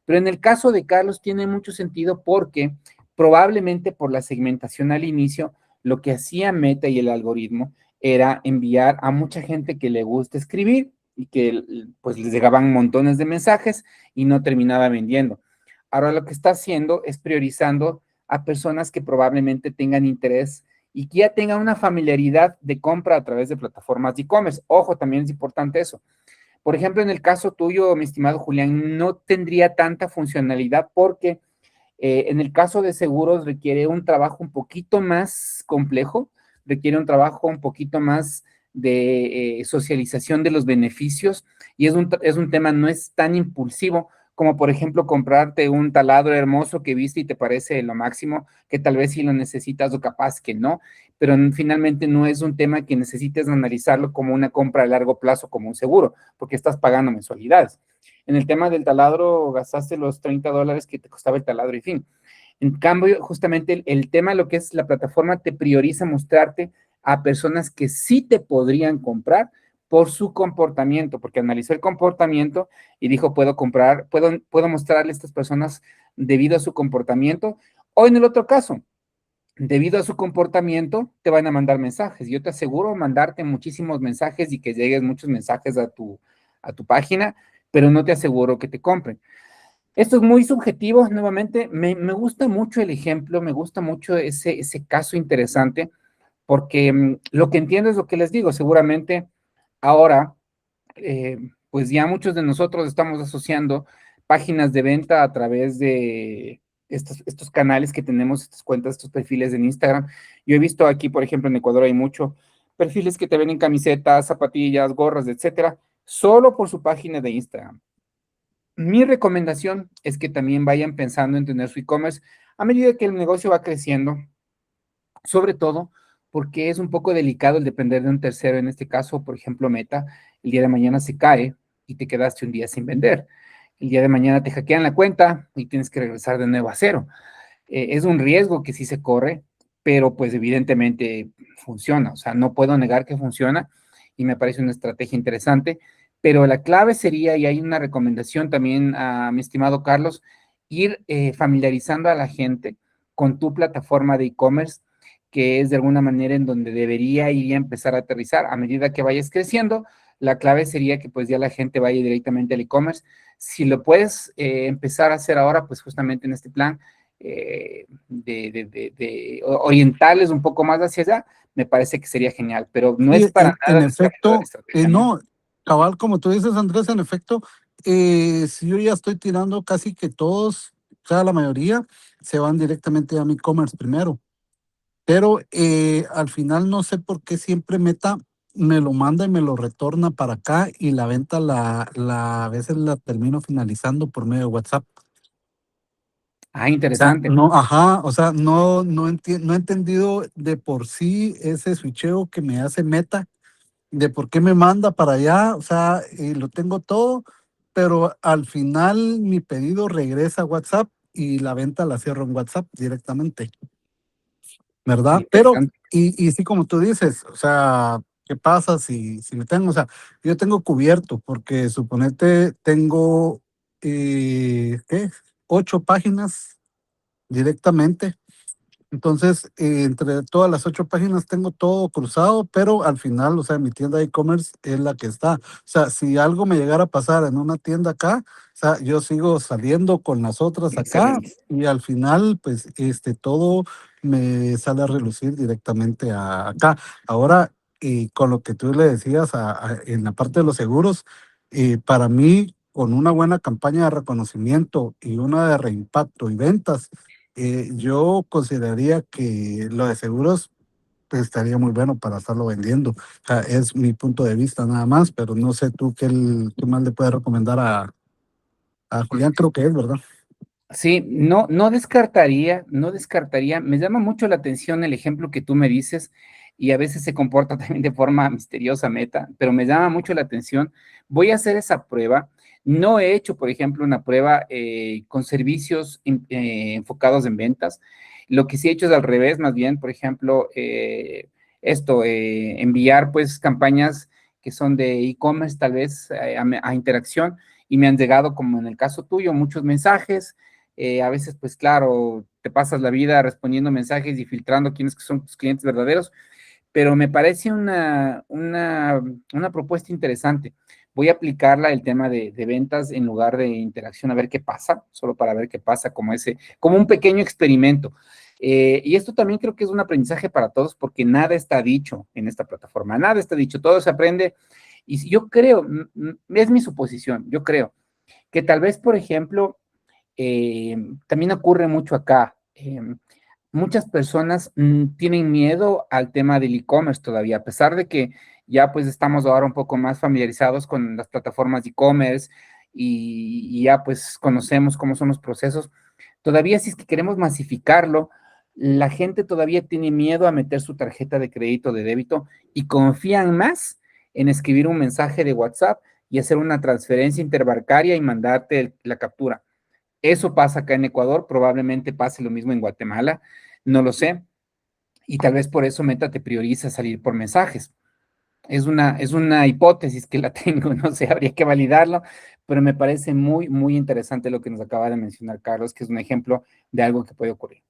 Pero en el caso de Carlos tiene mucho sentido porque probablemente por la segmentación al inicio, lo que hacía Meta y el algoritmo era enviar a mucha gente que le gusta escribir y que pues les llegaban montones de mensajes y no terminaba vendiendo. Ahora lo que está haciendo es priorizando a personas que probablemente tengan interés y que ya tengan una familiaridad de compra a través de plataformas de e-commerce. Ojo, también es importante eso. Por ejemplo, en el caso tuyo, mi estimado Julián, no tendría tanta funcionalidad porque en el caso de seguros requiere un trabajo un poquito más complejo, requiere un trabajo un poquito más de socialización de los beneficios y es un tema no es tan impulsivo como por ejemplo comprarte un taladro hermoso que viste y te parece lo máximo, que tal vez sí lo necesitas o capaz que no, pero finalmente no es un tema que necesites analizarlo como una compra a largo plazo, como un seguro, porque estás pagando mensualidades. En el tema del taladro gastaste los $30 que te costaba el taladro y fin. En cambio, justamente el tema, lo que es la plataforma, te prioriza mostrarte a personas que sí te podrían comprar por su comportamiento, porque analizó el comportamiento y dijo, puedo comprar, puedo mostrarle a estas personas debido a su comportamiento, o en el otro caso, debido a su comportamiento, te van a mandar mensajes. Yo te aseguro mandarte muchísimos mensajes y que llegues muchos mensajes a tu página, pero no te aseguro que te compren. Esto es muy subjetivo, nuevamente, me gusta mucho el ejemplo, me gusta mucho ese caso interesante, porque lo que entiendo es lo que les digo, seguramente ahora, pues ya muchos de nosotros estamos asociando páginas de venta a través de estos canales que tenemos, estas cuentas, estos perfiles en Instagram. Yo he visto aquí, por ejemplo, en Ecuador hay muchos perfiles que te venden camisetas, zapatillas, gorras, etcétera, solo por su página de Instagram. Mi recomendación es que también vayan pensando en tener su e-commerce a medida que el negocio va creciendo, sobre todo porque es un poco delicado el depender de un tercero, en este caso, por ejemplo, Meta, el día de mañana se cae y te quedaste un día sin vender. El día de mañana te hackean la cuenta y tienes que regresar de nuevo a cero. Es un riesgo que sí se corre, pero pues evidentemente funciona, o sea, no puedo negar que funciona y me parece una estrategia interesante, pero la clave sería, y hay una recomendación también a mi estimado Carlos, ir familiarizando a la gente con tu plataforma de e-commerce, que es de alguna manera en donde debería ir a empezar a aterrizar a medida que vayas creciendo. La clave sería que pues ya la gente vaya directamente al e-commerce. Si lo puedes empezar a hacer ahora, pues justamente en este plan, de orientarles un poco más hacia allá, me parece que sería genial, pero no Y es para en nada descabellado la efecto, estrategia, ¿no? no, cabal, como tú dices, Andrés, en efecto, si yo ya estoy tirando casi que todos, o sea, la mayoría, se van directamente a mi e-commerce primero. Pero al final no sé por qué siempre Meta me lo manda y me lo retorna para acá y la venta a veces la termino finalizando por medio de WhatsApp. Ah, O sea, interesante. no, ajá, o sea, no he entendido de por sí ese switcheo que me hace Meta, de por qué me manda para allá, o sea, lo tengo todo, pero al final mi pedido regresa a WhatsApp y la venta la cierro en WhatsApp directamente. ¿Verdad? Pero, Interesante. y sí, como tú dices, o sea, ¿qué pasa si me tengo, o sea, yo tengo cubierto, porque suponete tengo, ¿qué? 8 páginas directamente. Entonces, entre todas las 8 páginas tengo todo cruzado, pero al final, o sea, mi tienda de e-commerce es la que está. O sea, si algo me llegara a pasar en una tienda acá, o sea, yo sigo saliendo con las otras acá Excelente. y al final, pues, todo me sale a relucir directamente acá. Ahora, con lo que tú le decías en la parte de los seguros, para mí, con una buena campaña de reconocimiento y una de reimpacto y ventas, yo consideraría que lo de seguros pues, estaría muy bueno para estarlo vendiendo. O sea, es mi punto de vista nada más, pero no sé tú qué más le puedes recomendar a Julián, creo que es, ¿verdad? Sí, no, no descartaría, me llama mucho la atención el ejemplo que tú me dices y a veces se comporta también de forma misteriosa, Meta, pero me llama mucho la atención. Voy a hacer esa prueba. No he hecho, por ejemplo, una prueba con servicios enfocados en ventas. Lo que sí he hecho es al revés, más bien, por ejemplo, enviar pues campañas que son de e-commerce, tal vez a interacción, y me han llegado, como en el caso tuyo, muchos mensajes. A veces, pues claro, te pasas la vida respondiendo mensajes y filtrando quiénes son tus clientes verdaderos, pero me parece una propuesta interesante. Voy a aplicarla el tema de ventas en lugar de interacción, a ver qué pasa, solo para ver qué pasa, como un pequeño experimento. Y esto también creo que es un aprendizaje para todos, porque nada está dicho en esta plataforma, nada está dicho, todo se aprende. Y yo creo, es mi suposición, yo creo que tal vez, por ejemplo, también ocurre mucho acá. Muchas personas tienen miedo al tema del e-commerce todavía, a pesar de que ya pues estamos ahora un poco más familiarizados con las plataformas de e-commerce y ya pues conocemos cómo son los procesos. Todavía si es que queremos masificarlo, la gente todavía tiene miedo a meter su tarjeta de crédito o de débito y confían más en escribir un mensaje de WhatsApp y hacer una transferencia interbancaria y mandarte la captura. Eso pasa acá en Ecuador, probablemente pase lo mismo en Guatemala, no lo sé, y tal vez por eso Meta te prioriza salir por mensajes. Es una hipótesis que la tengo, no sé, habría que validarlo, pero me parece muy, muy interesante lo que nos acaba de mencionar Carlos, que es un ejemplo de algo que puede ocurrir.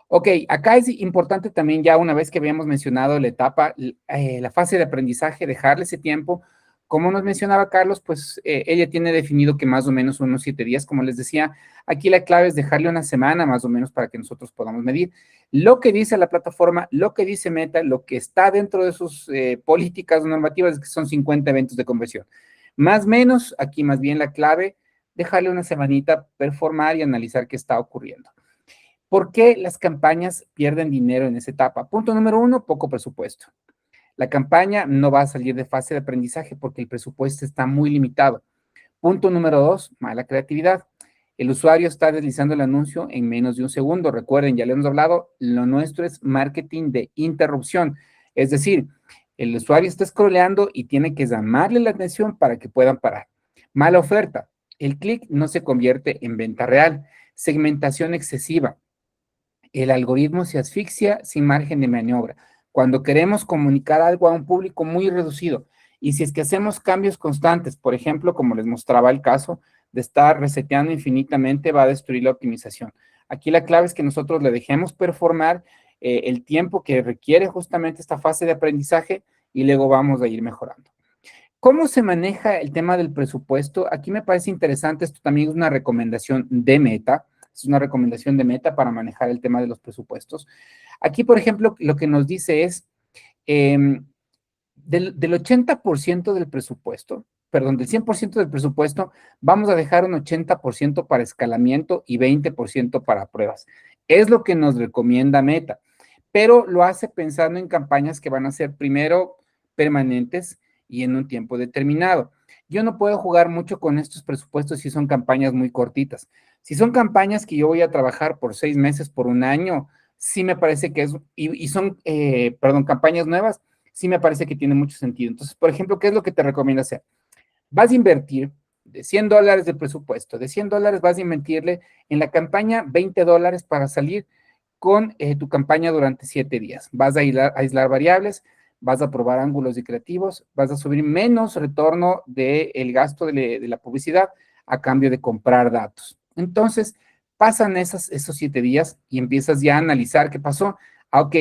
Ok, acá es importante también ya una vez que habíamos mencionado la etapa, la fase de aprendizaje, dejarle ese tiempo. Como nos mencionaba Carlos, pues ella tiene definido que más o menos unos 7 días, como les decía, aquí la clave es dejarle una semana más o menos para que nosotros podamos medir lo que dice la plataforma, lo que dice Meta, lo que está dentro de sus políticas normativas, que son 50 eventos de conversión. Más o menos, aquí más bien la clave, dejarle una semanita, performar y analizar qué está ocurriendo. ¿Por qué las campañas pierden dinero en esa etapa? Punto número 1, poco presupuesto. La campaña no va a salir de fase de aprendizaje porque el presupuesto está muy limitado. Punto número 2, mala creatividad. El usuario está deslizando el anuncio en menos de un segundo. Recuerden, ya le hemos hablado, lo nuestro es marketing de interrupción. Es decir, el usuario está scrolleando y tiene que llamarle la atención para que puedan parar. Mala oferta. El clic no se convierte en venta real. Segmentación excesiva. El algoritmo se asfixia sin margen de maniobra. Cuando queremos comunicar algo a un público muy reducido, y si es que hacemos cambios constantes, por ejemplo, como les mostraba el caso de estar reseteando infinitamente, va a destruir la optimización. Aquí la clave es que nosotros le dejemos performar el tiempo que requiere justamente esta fase de aprendizaje y luego vamos a ir mejorando. ¿Cómo se maneja el tema del presupuesto? Aquí me parece interesante, esto también es una recomendación de Meta, es una recomendación de Meta para manejar el tema de los presupuestos. Aquí, por ejemplo, lo que nos dice es, del 80% del presupuesto, perdón, del 100% del presupuesto, vamos a dejar un 80% para escalamiento y 20% para pruebas. Es lo que nos recomienda Meta, pero lo hace pensando en campañas que van a ser primero permanentes y en un tiempo determinado. Yo no puedo jugar mucho con estos presupuestos si son campañas muy cortitas. Si son campañas que yo voy a trabajar por 6 meses, por un año, sí me parece que es, y son, campañas nuevas, sí me parece que tiene mucho sentido. Entonces, por ejemplo, ¿qué es lo que te recomiendo hacer? Vas a invertir de $100 de presupuesto, de $100 vas a invertirle en la campaña $20 para salir con tu campaña durante 7 días. Vas a aislar variables, vas a probar ángulos y creativos, vas a subir menos retorno del gasto de la publicidad a cambio de comprar datos. Entonces, pasan esos 7 días y empiezas ya a analizar qué pasó. Ok,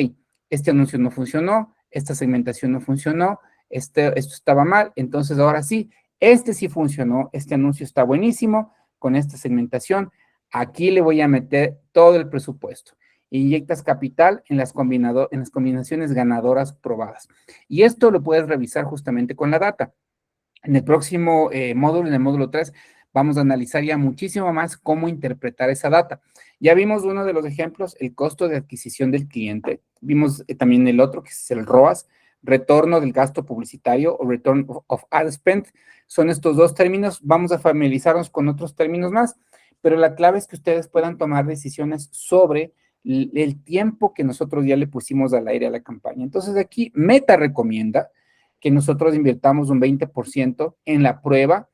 este anuncio no funcionó, esta segmentación no funcionó, esto estaba mal, entonces ahora sí, este sí funcionó, este anuncio está buenísimo con esta segmentación, aquí le voy a meter todo el presupuesto. Inyectas capital en las combinaciones ganadoras probadas. Y esto lo puedes revisar justamente con la data. En el próximo módulo, en el módulo 3, vamos a analizar ya muchísimo más cómo interpretar esa data. Ya vimos uno de los ejemplos, el costo de adquisición del cliente. Vimos también el otro, que es el ROAS, retorno del gasto publicitario o return of ad spend. Son estos dos términos. Vamos a familiarizarnos con otros términos más, pero la clave es que ustedes puedan tomar decisiones sobre el tiempo que nosotros ya le pusimos al aire a la campaña. Entonces aquí Meta recomienda que nosotros invirtamos un 20% en la prueba,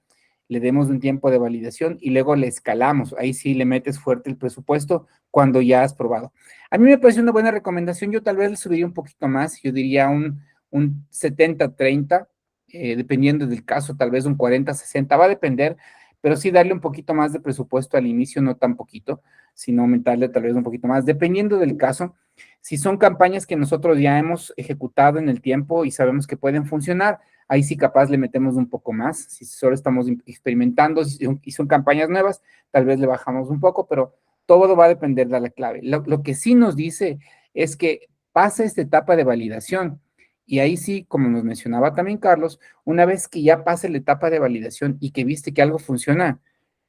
le demos un tiempo de validación y luego le escalamos. Ahí sí le metes fuerte el presupuesto cuando ya has probado. A mí me parece una buena recomendación. Yo tal vez le subiría un poquito más. Yo diría un 70-30, dependiendo del caso, tal vez un 40-60. Va a depender, pero sí darle un poquito más de presupuesto al inicio, no tan poquito, sino aumentarle tal vez un poquito más, dependiendo del caso. Si son campañas que nosotros ya hemos ejecutado en el tiempo y sabemos que pueden funcionar, ahí sí capaz le metemos un poco más. Si solo estamos experimentando y son campañas nuevas, tal vez le bajamos un poco, pero todo va a depender de la clave. Lo que sí nos dice es que pasa esta etapa de validación. Y ahí sí, como nos mencionaba también Carlos, una vez que ya pase la etapa de validación y que viste que algo funciona,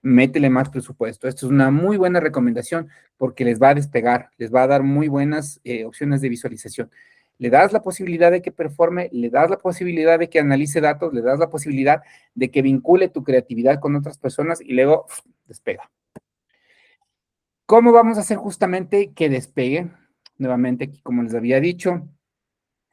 métele más presupuesto. Esto es una muy buena recomendación porque les va a despegar, les va a dar muy buenas opciones de visualización. Le das la posibilidad de que performe, le das la posibilidad de que analice datos, le das la posibilidad de que vincule tu creatividad con otras personas y luego despega. ¿Cómo vamos a hacer justamente que despegue? Nuevamente, aquí, como les había dicho,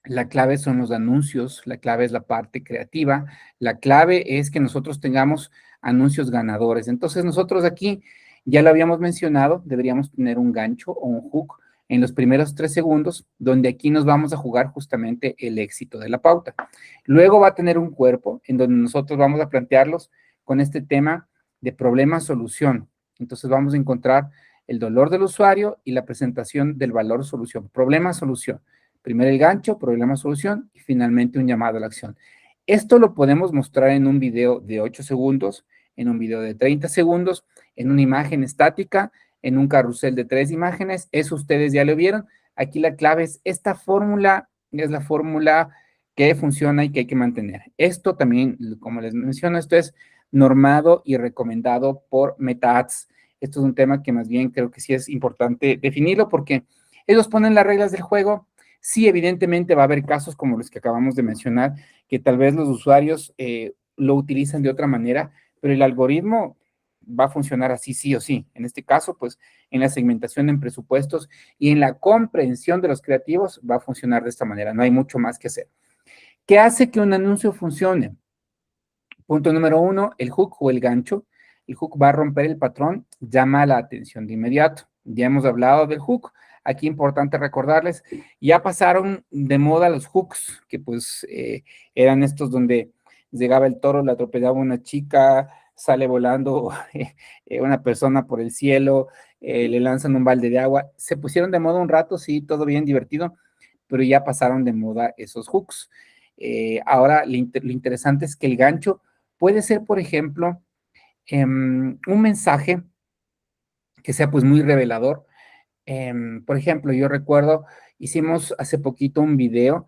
la clave son los anuncios, la clave es la parte creativa, la clave es que nosotros tengamos anuncios ganadores. Entonces nosotros aquí, ya lo habíamos mencionado, deberíamos tener un gancho o un hook en los primeros 3 segundos, donde aquí nos vamos a jugar justamente el éxito de la pauta. Luego va a tener un cuerpo en donde nosotros vamos a plantearlos con este tema de problema-solución. Entonces vamos a encontrar el dolor del usuario y la presentación del valor-solución. Problema-solución. Primero el gancho, problema-solución y finalmente un llamado a la acción. Esto lo podemos mostrar en un video de 8 segundos, en un video de 30 segundos, en una imagen estática, en un carrusel de 3 imágenes. Eso ustedes ya lo vieron. Aquí la clave es esta fórmula, es la fórmula que funciona y que hay que mantener. Esto también, como les menciono, esto es normado y recomendado por Meta Ads. Esto es un tema que más bien creo que sí es importante definirlo porque ellos ponen las reglas del juego. Sí, evidentemente va a haber casos como los que acabamos de mencionar, que tal vez los usuarios lo utilizan de otra manera, pero el algoritmo va a funcionar así sí o sí. En este caso, pues en la segmentación en presupuestos y en la comprensión de los creativos va a funcionar de esta manera. No hay mucho más que hacer. ¿Qué hace que un anuncio funcione? Punto número 1, el hook o el gancho. El hook va a romper el patrón, llama la atención de inmediato. Ya hemos hablado del hook. Aquí importante recordarles, ya pasaron de moda los hooks, que pues eran estos donde llegaba el toro, le atropellaba una chica, sale volando una persona por el cielo, le lanzan un balde de agua. Se pusieron de moda un rato, sí, todo bien divertido, pero ya pasaron de moda esos hooks. Ahora lo interesante es que el gancho puede ser, por ejemplo, un mensaje que sea pues muy revelador. Por ejemplo, yo recuerdo, hicimos hace poquito un video,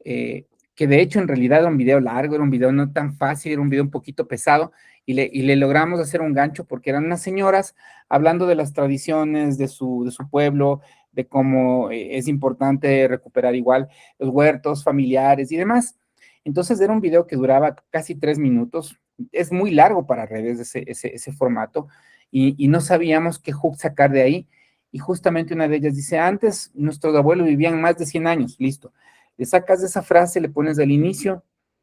que de hecho en realidad era un video largo, era un video no tan fácil, era un video un poquito pesado, y le logramos hacer un gancho porque eran unas señoras hablando de las tradiciones de su pueblo, de cómo es importante recuperar igual los huertos familiares y demás. Entonces era un video que duraba casi 3 minutos, es muy largo para redes ese formato, y no sabíamos qué hook sacar de ahí, y justamente una de ellas dice, antes nuestros abuelos vivían más de 100 años, listo. Le sacas de esa frase, le pones del inicio,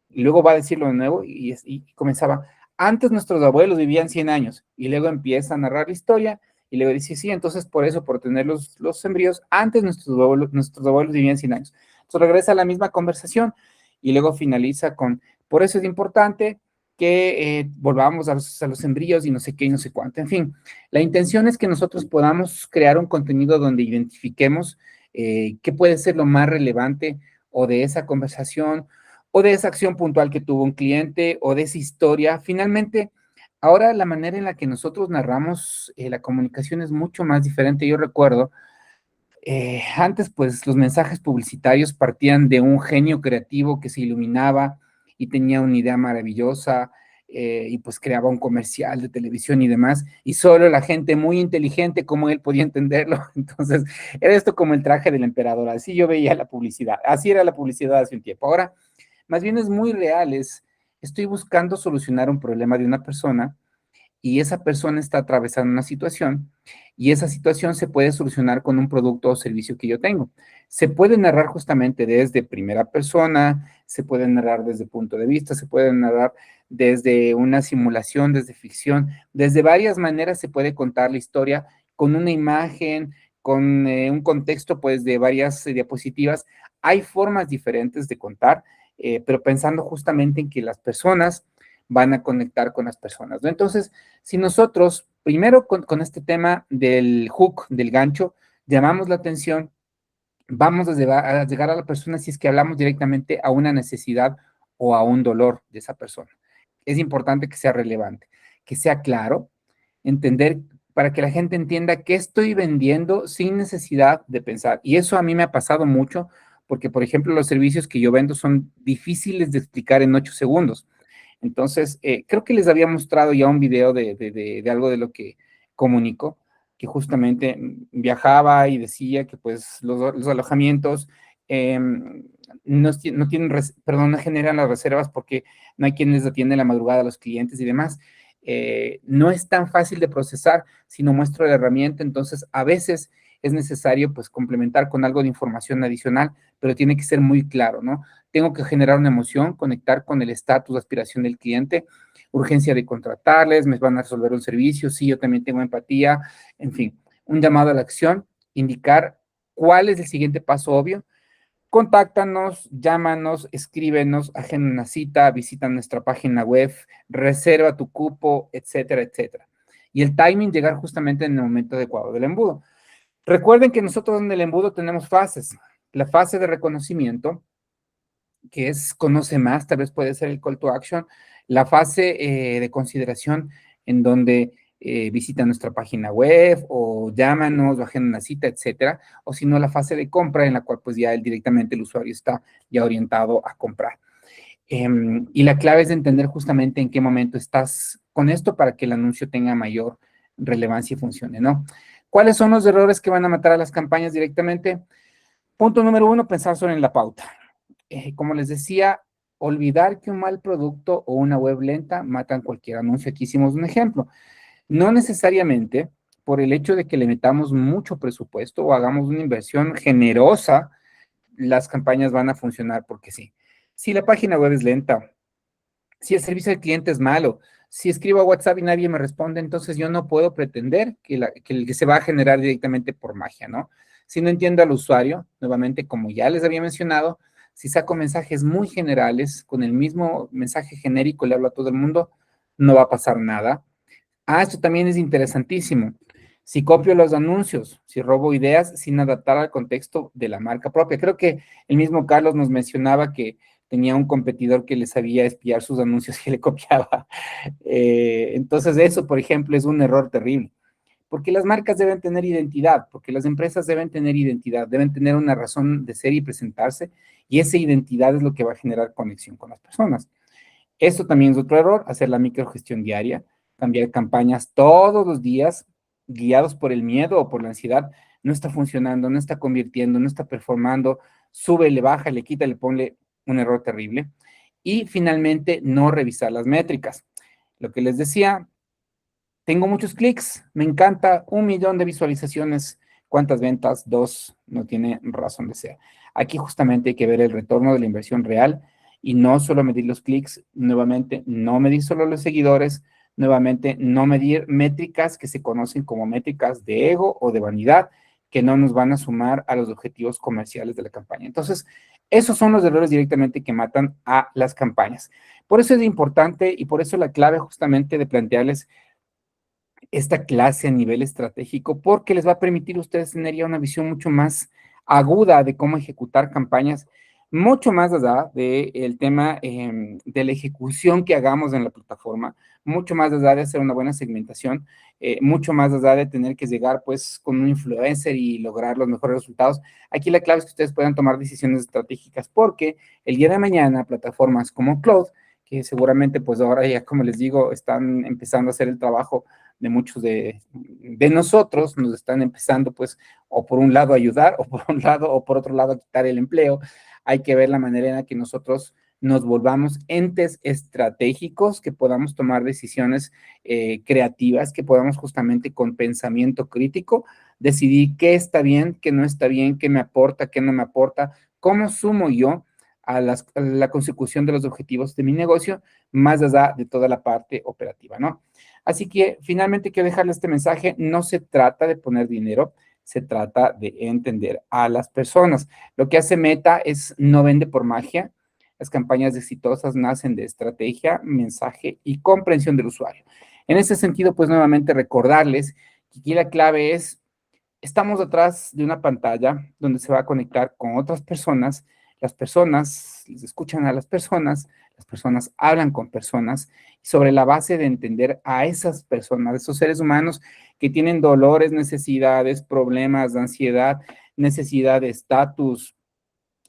y luego va a decirlo de nuevo, y comenzaba, antes nuestros abuelos vivían 100 años, y luego empieza a narrar la historia, y luego dice, sí, entonces por eso, por tener los embrios, antes nuestros abuelos vivían 100 años. Entonces regresa a la misma conversación, y luego finaliza con, por eso es importante que volvamos a los embrios y no sé qué y no sé cuánto. En fin, la intención es que nosotros podamos crear un contenido donde identifiquemos qué puede ser lo más relevante o de esa conversación o de esa acción puntual que tuvo un cliente o de esa historia. Finalmente, ahora la manera en la que nosotros narramos la comunicación es mucho más diferente. Yo recuerdo, antes pues los mensajes publicitarios partían de un genio creativo que se iluminaba y tenía una idea maravillosa, y pues creaba un comercial de televisión y demás, y solo la gente muy inteligente como él podía entenderlo. Entonces era esto como el traje del emperador, así yo veía la publicidad, así era la publicidad hace un tiempo. Ahora más bien es muy real, estoy buscando solucionar un problema de una persona y esa persona está atravesando una situación y esa situación se puede solucionar con un producto o servicio que yo tengo. Se puede narrar justamente desde primera persona, se puede narrar desde punto de vista, se puede narrar desde una simulación, desde ficción, desde varias maneras se puede contar la historia con una imagen, con un contexto pues de varias diapositivas. Hay formas diferentes de contar, pero pensando justamente en que las personas van a conectar con las personas, ¿no? Entonces, si nosotros, primero con este tema del hook, del gancho, llamamos la atención, vamos a llegar a la persona si es que hablamos directamente a una necesidad o a un dolor de esa persona. Es importante que sea relevante, que sea claro, entender para que la gente entienda qué estoy vendiendo sin necesidad de pensar. Y eso a mí me ha pasado mucho porque, por ejemplo, los servicios que yo vendo son difíciles de explicar en 8 segundos. Entonces, creo que les había mostrado ya un video de algo de lo que comunico, que justamente viajaba y decía que pues los alojamientos no tienen, perdón, no generan las reservas porque no hay quienes atienden la madrugada a los clientes y demás. No es tan fácil de procesar si no muestro la herramienta, entonces a veces es necesario pues complementar con algo de información adicional, pero tiene que ser muy claro, ¿no? Tengo que generar una emoción, conectar con el estatus de aspiración del cliente, urgencia de contratarles, me van a resolver un servicio, sí, yo también tengo empatía, en fin, un llamado a la acción, indicar cuál es el siguiente paso obvio. Contáctanos, llámanos, escríbenos, agenda una cita, visita nuestra página web, reserva tu cupo, etcétera, etcétera. Y el timing, llegar justamente en el momento adecuado del embudo. Recuerden que nosotros en el embudo tenemos fases. La fase de reconocimiento, que es conoce más, tal vez puede ser el call to action. La fase de consideración, en donde visita nuestra página web o llámanos o agenda una cita, etcétera. O si no, la fase de compra, en la cual pues ya directamente el usuario está ya orientado a comprar. Y la clave es entender justamente en qué momento estás con esto para que el anuncio tenga mayor relevancia y funcione, ¿no? ¿Cuáles son los errores que van a matar a las campañas directamente? Punto número 1, pensar solo en la pauta. Como les decía, olvidar que un mal producto o una web lenta matan cualquier anuncio. Aquí hicimos un ejemplo. No necesariamente por el hecho de que le metamos mucho presupuesto o hagamos una inversión generosa, las campañas van a funcionar porque sí. Si la página web es lenta, si el servicio al cliente es malo, si escribo a WhatsApp y nadie me responde, entonces yo no puedo pretender que el que se va a generar directamente por magia, ¿no? Si no entiendo al usuario, nuevamente, como ya les había mencionado, si saco mensajes muy generales, con el mismo mensaje genérico le hablo a todo el mundo, no va a pasar nada. Ah, esto también es interesantísimo. Si copio los anuncios, si robo ideas sin adaptar al contexto de la marca propia. Creo que el mismo Carlos nos mencionaba que tenía un competidor que le sabía espiar sus anuncios y le copiaba. Entonces eso, por ejemplo, es un error terrible. Porque las marcas deben tener identidad, porque las empresas deben tener identidad, deben tener una razón de ser y presentarse, y esa identidad es lo que va a generar conexión con las personas. Esto también es otro error, hacer la microgestión diaria, cambiar campañas todos los días, guiados por el miedo o por la ansiedad, no está funcionando, no está convirtiendo, no está performando, sube, le baja, le quita, le pone un error terrible. Y finalmente, no revisar las métricas. Lo que les decía, tengo muchos clics, me encanta, 1 millón de visualizaciones, ¿cuántas ventas? 2, no tiene razón de ser. Aquí justamente hay que ver el retorno de la inversión real y no solo medir los clics, nuevamente, no medir solo los seguidores, nuevamente, no medir métricas que se conocen como métricas de ego o de vanidad, que no nos van a sumar a los objetivos comerciales de la campaña. Entonces, esos son los errores directamente que matan a las campañas. Por eso es importante y por eso la clave justamente de plantearles esta clase a nivel estratégico, porque les va a permitir a ustedes tener ya una visión mucho más aguda de cómo ejecutar campañas, mucho más allá del tema de la ejecución que hagamos en la plataforma, mucho más allá de hacer una buena segmentación, mucho más allá de tener que llegar pues con un influencer y lograr los mejores resultados. Aquí la clave es que ustedes puedan tomar decisiones estratégicas, porque el día de mañana plataformas como Cloud, que seguramente pues ahora ya, como les digo, están empezando a hacer el trabajo de muchos de nosotros, nos están empezando pues o por un lado a ayudar o por un lado o por otro lado a quitar el empleo. Hay que ver la manera en la que nosotros nos volvamos entes estratégicos, que podamos tomar decisiones creativas, que podamos justamente con pensamiento crítico decidir qué está bien, qué no está bien, qué me aporta, qué no me aporta, cómo sumo yo a la consecución de los objetivos de mi negocio, más allá de toda la parte operativa, ¿no? Así que finalmente quiero dejarles este mensaje, no se trata de poner dinero, se trata de entender a las personas. Lo que hace Meta es no vende por magia, las campañas exitosas nacen de estrategia, mensaje y comprensión del usuario. En ese sentido, pues nuevamente recordarles que aquí la clave es, estamos atrás de una pantalla donde se va a conectar con otras personas, las personas les escuchan a las personas hablan con personas, y sobre la base de entender a esas personas, esos seres humanos que tienen dolores, necesidades, problemas de ansiedad, necesidad de estatus,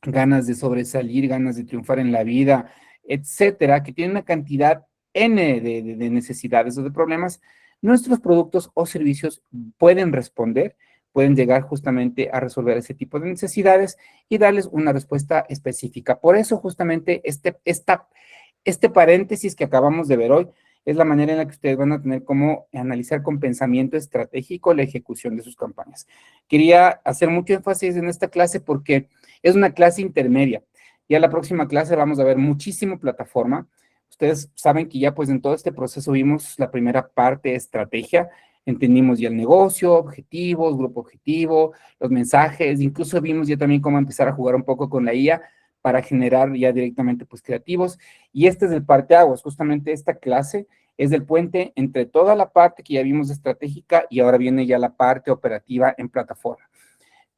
ganas de sobresalir, ganas de triunfar en la vida, etcétera, que tienen una cantidad N de necesidades o de problemas, nuestros productos o servicios pueden responder, pueden llegar justamente a resolver ese tipo de necesidades y darles una respuesta específica. Por eso justamente este paréntesis que acabamos de ver hoy es la manera en la que ustedes van a tener cómo analizar con pensamiento estratégico la ejecución de sus campañas. Quería hacer mucho énfasis en esta clase porque es una clase intermedia. Ya la próxima clase vamos a ver muchísimo plataforma. Ustedes saben que ya pues en todo este proceso vimos la primera parte, estrategia, entendimos ya el negocio, objetivos, grupo objetivo, los mensajes, incluso vimos ya también cómo empezar a jugar un poco con la IA para generar ya directamente pues creativos. Y este es el parteaguas, justamente esta clase es el puente entre toda la parte que ya vimos estratégica y ahora viene ya la parte operativa en plataforma.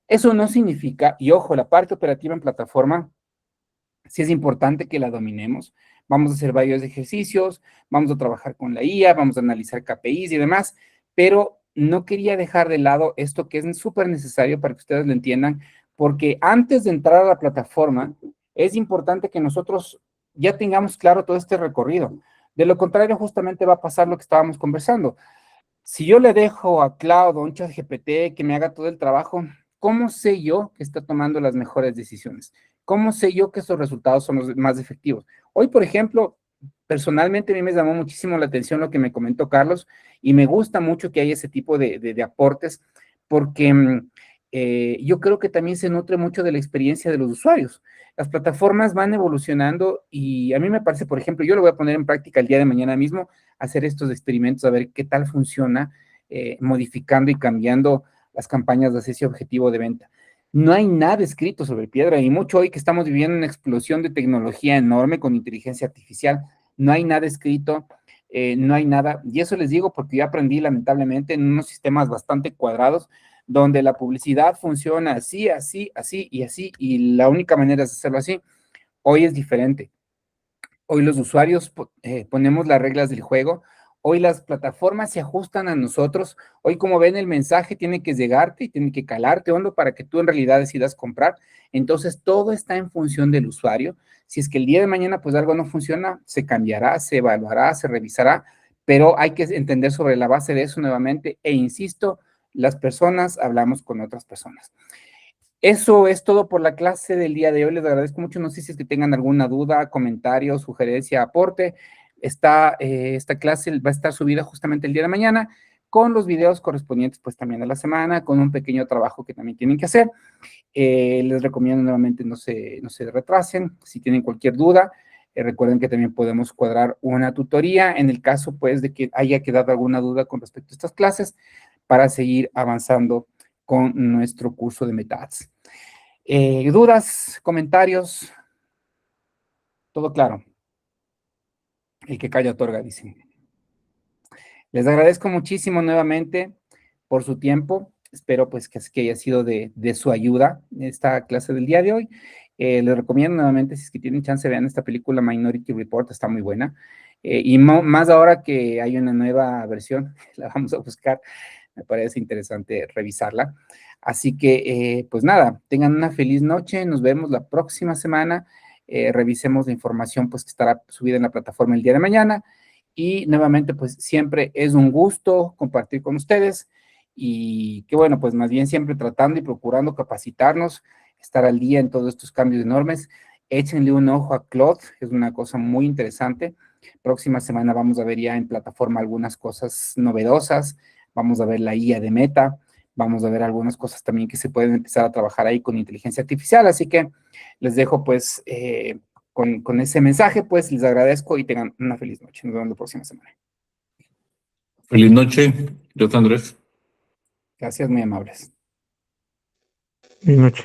Eso no significa, y ojo, la parte operativa en plataforma sí es importante que la dominemos. Vamos a hacer varios ejercicios, vamos a trabajar con la IA, vamos a analizar KPIs y demás, pero no quería dejar de lado esto que es súper necesario para que ustedes lo entiendan, porque antes de entrar a la plataforma, es importante que nosotros ya tengamos claro todo este recorrido. De lo contrario, justamente va a pasar lo que estábamos conversando. Si yo le dejo a Cloud o un ChatGPT que me haga todo el trabajo, ¿cómo sé yo que está tomando las mejores decisiones? ¿Cómo sé yo que esos resultados son los más efectivos? Hoy, por ejemplo, personalmente a mí me llamó muchísimo la atención lo que me comentó Carlos y me gusta mucho que haya ese tipo de aportes porque yo creo que también se nutre mucho de la experiencia de los usuarios. Las plataformas van evolucionando y a mí me parece, por ejemplo, yo lo voy a poner en práctica el día de mañana mismo, hacer estos experimentos, a ver qué tal funciona, modificando y cambiando las campañas de acceso objetivo de venta. No hay nada escrito sobre piedra y mucho hoy que estamos viviendo una explosión de tecnología enorme con inteligencia artificial. No hay nada escrito, no hay nada, y eso les digo porque yo aprendí lamentablemente en unos sistemas bastante cuadrados, donde la publicidad funciona así, así, así y así, y la única manera es hacerlo así. Hoy es diferente. Hoy los usuarios ponemos las reglas del juego. Hoy las plataformas se ajustan a nosotros. Hoy, como ven, el mensaje tiene que llegarte y tiene que calarte hondo para que tú en realidad decidas comprar. Entonces, todo está en función del usuario. Si es que el día de mañana, pues algo no funciona, se cambiará, se evaluará, se revisará, pero hay que entender sobre la base de eso nuevamente. E insisto, las personas hablamos con otras personas. Eso es todo por la clase del día de hoy. Les agradezco mucho. No sé si es que tengan alguna duda, comentario, sugerencia, aporte. Esta clase va a estar subida justamente el día de mañana con los videos correspondientes pues también a la semana, con un pequeño trabajo que también tienen que hacer. Les recomiendo nuevamente no se retrasen. Si tienen cualquier duda, recuerden que también podemos cuadrar una tutoría en el caso pues de que haya quedado alguna duda con respecto a estas clases para seguir avanzando con nuestro curso de MetaAds. ¿Dudas, comentarios? Todo claro. El que calla otorga, dicen. Les agradezco muchísimo nuevamente por su tiempo. Espero pues que haya sido de su ayuda esta clase del día de hoy. Les recomiendo nuevamente, si es que tienen chance, vean esta película Minority Report, está muy buena. Y más ahora que hay una nueva versión, la vamos a buscar, me parece interesante revisarla. Así que, pues nada, tengan una feliz noche, nos vemos la próxima semana, revisemos la información pues que estará subida en la plataforma el día de mañana. Y nuevamente, pues siempre es un gusto compartir con ustedes y que bueno, pues más bien siempre tratando y procurando capacitarnos, estar al día en todos estos cambios enormes. Échenle un ojo a Claude, es una cosa muy interesante. Próxima semana vamos a ver ya en plataforma algunas cosas novedosas, vamos a ver la IA de Meta, vamos a ver algunas cosas también que se pueden empezar a trabajar ahí con inteligencia artificial, así que les dejo pues con ese mensaje, pues les agradezco y tengan una feliz noche. Nos vemos la próxima semana. Feliz noche, Dios Andrés. Gracias, muy amables. Feliz noche.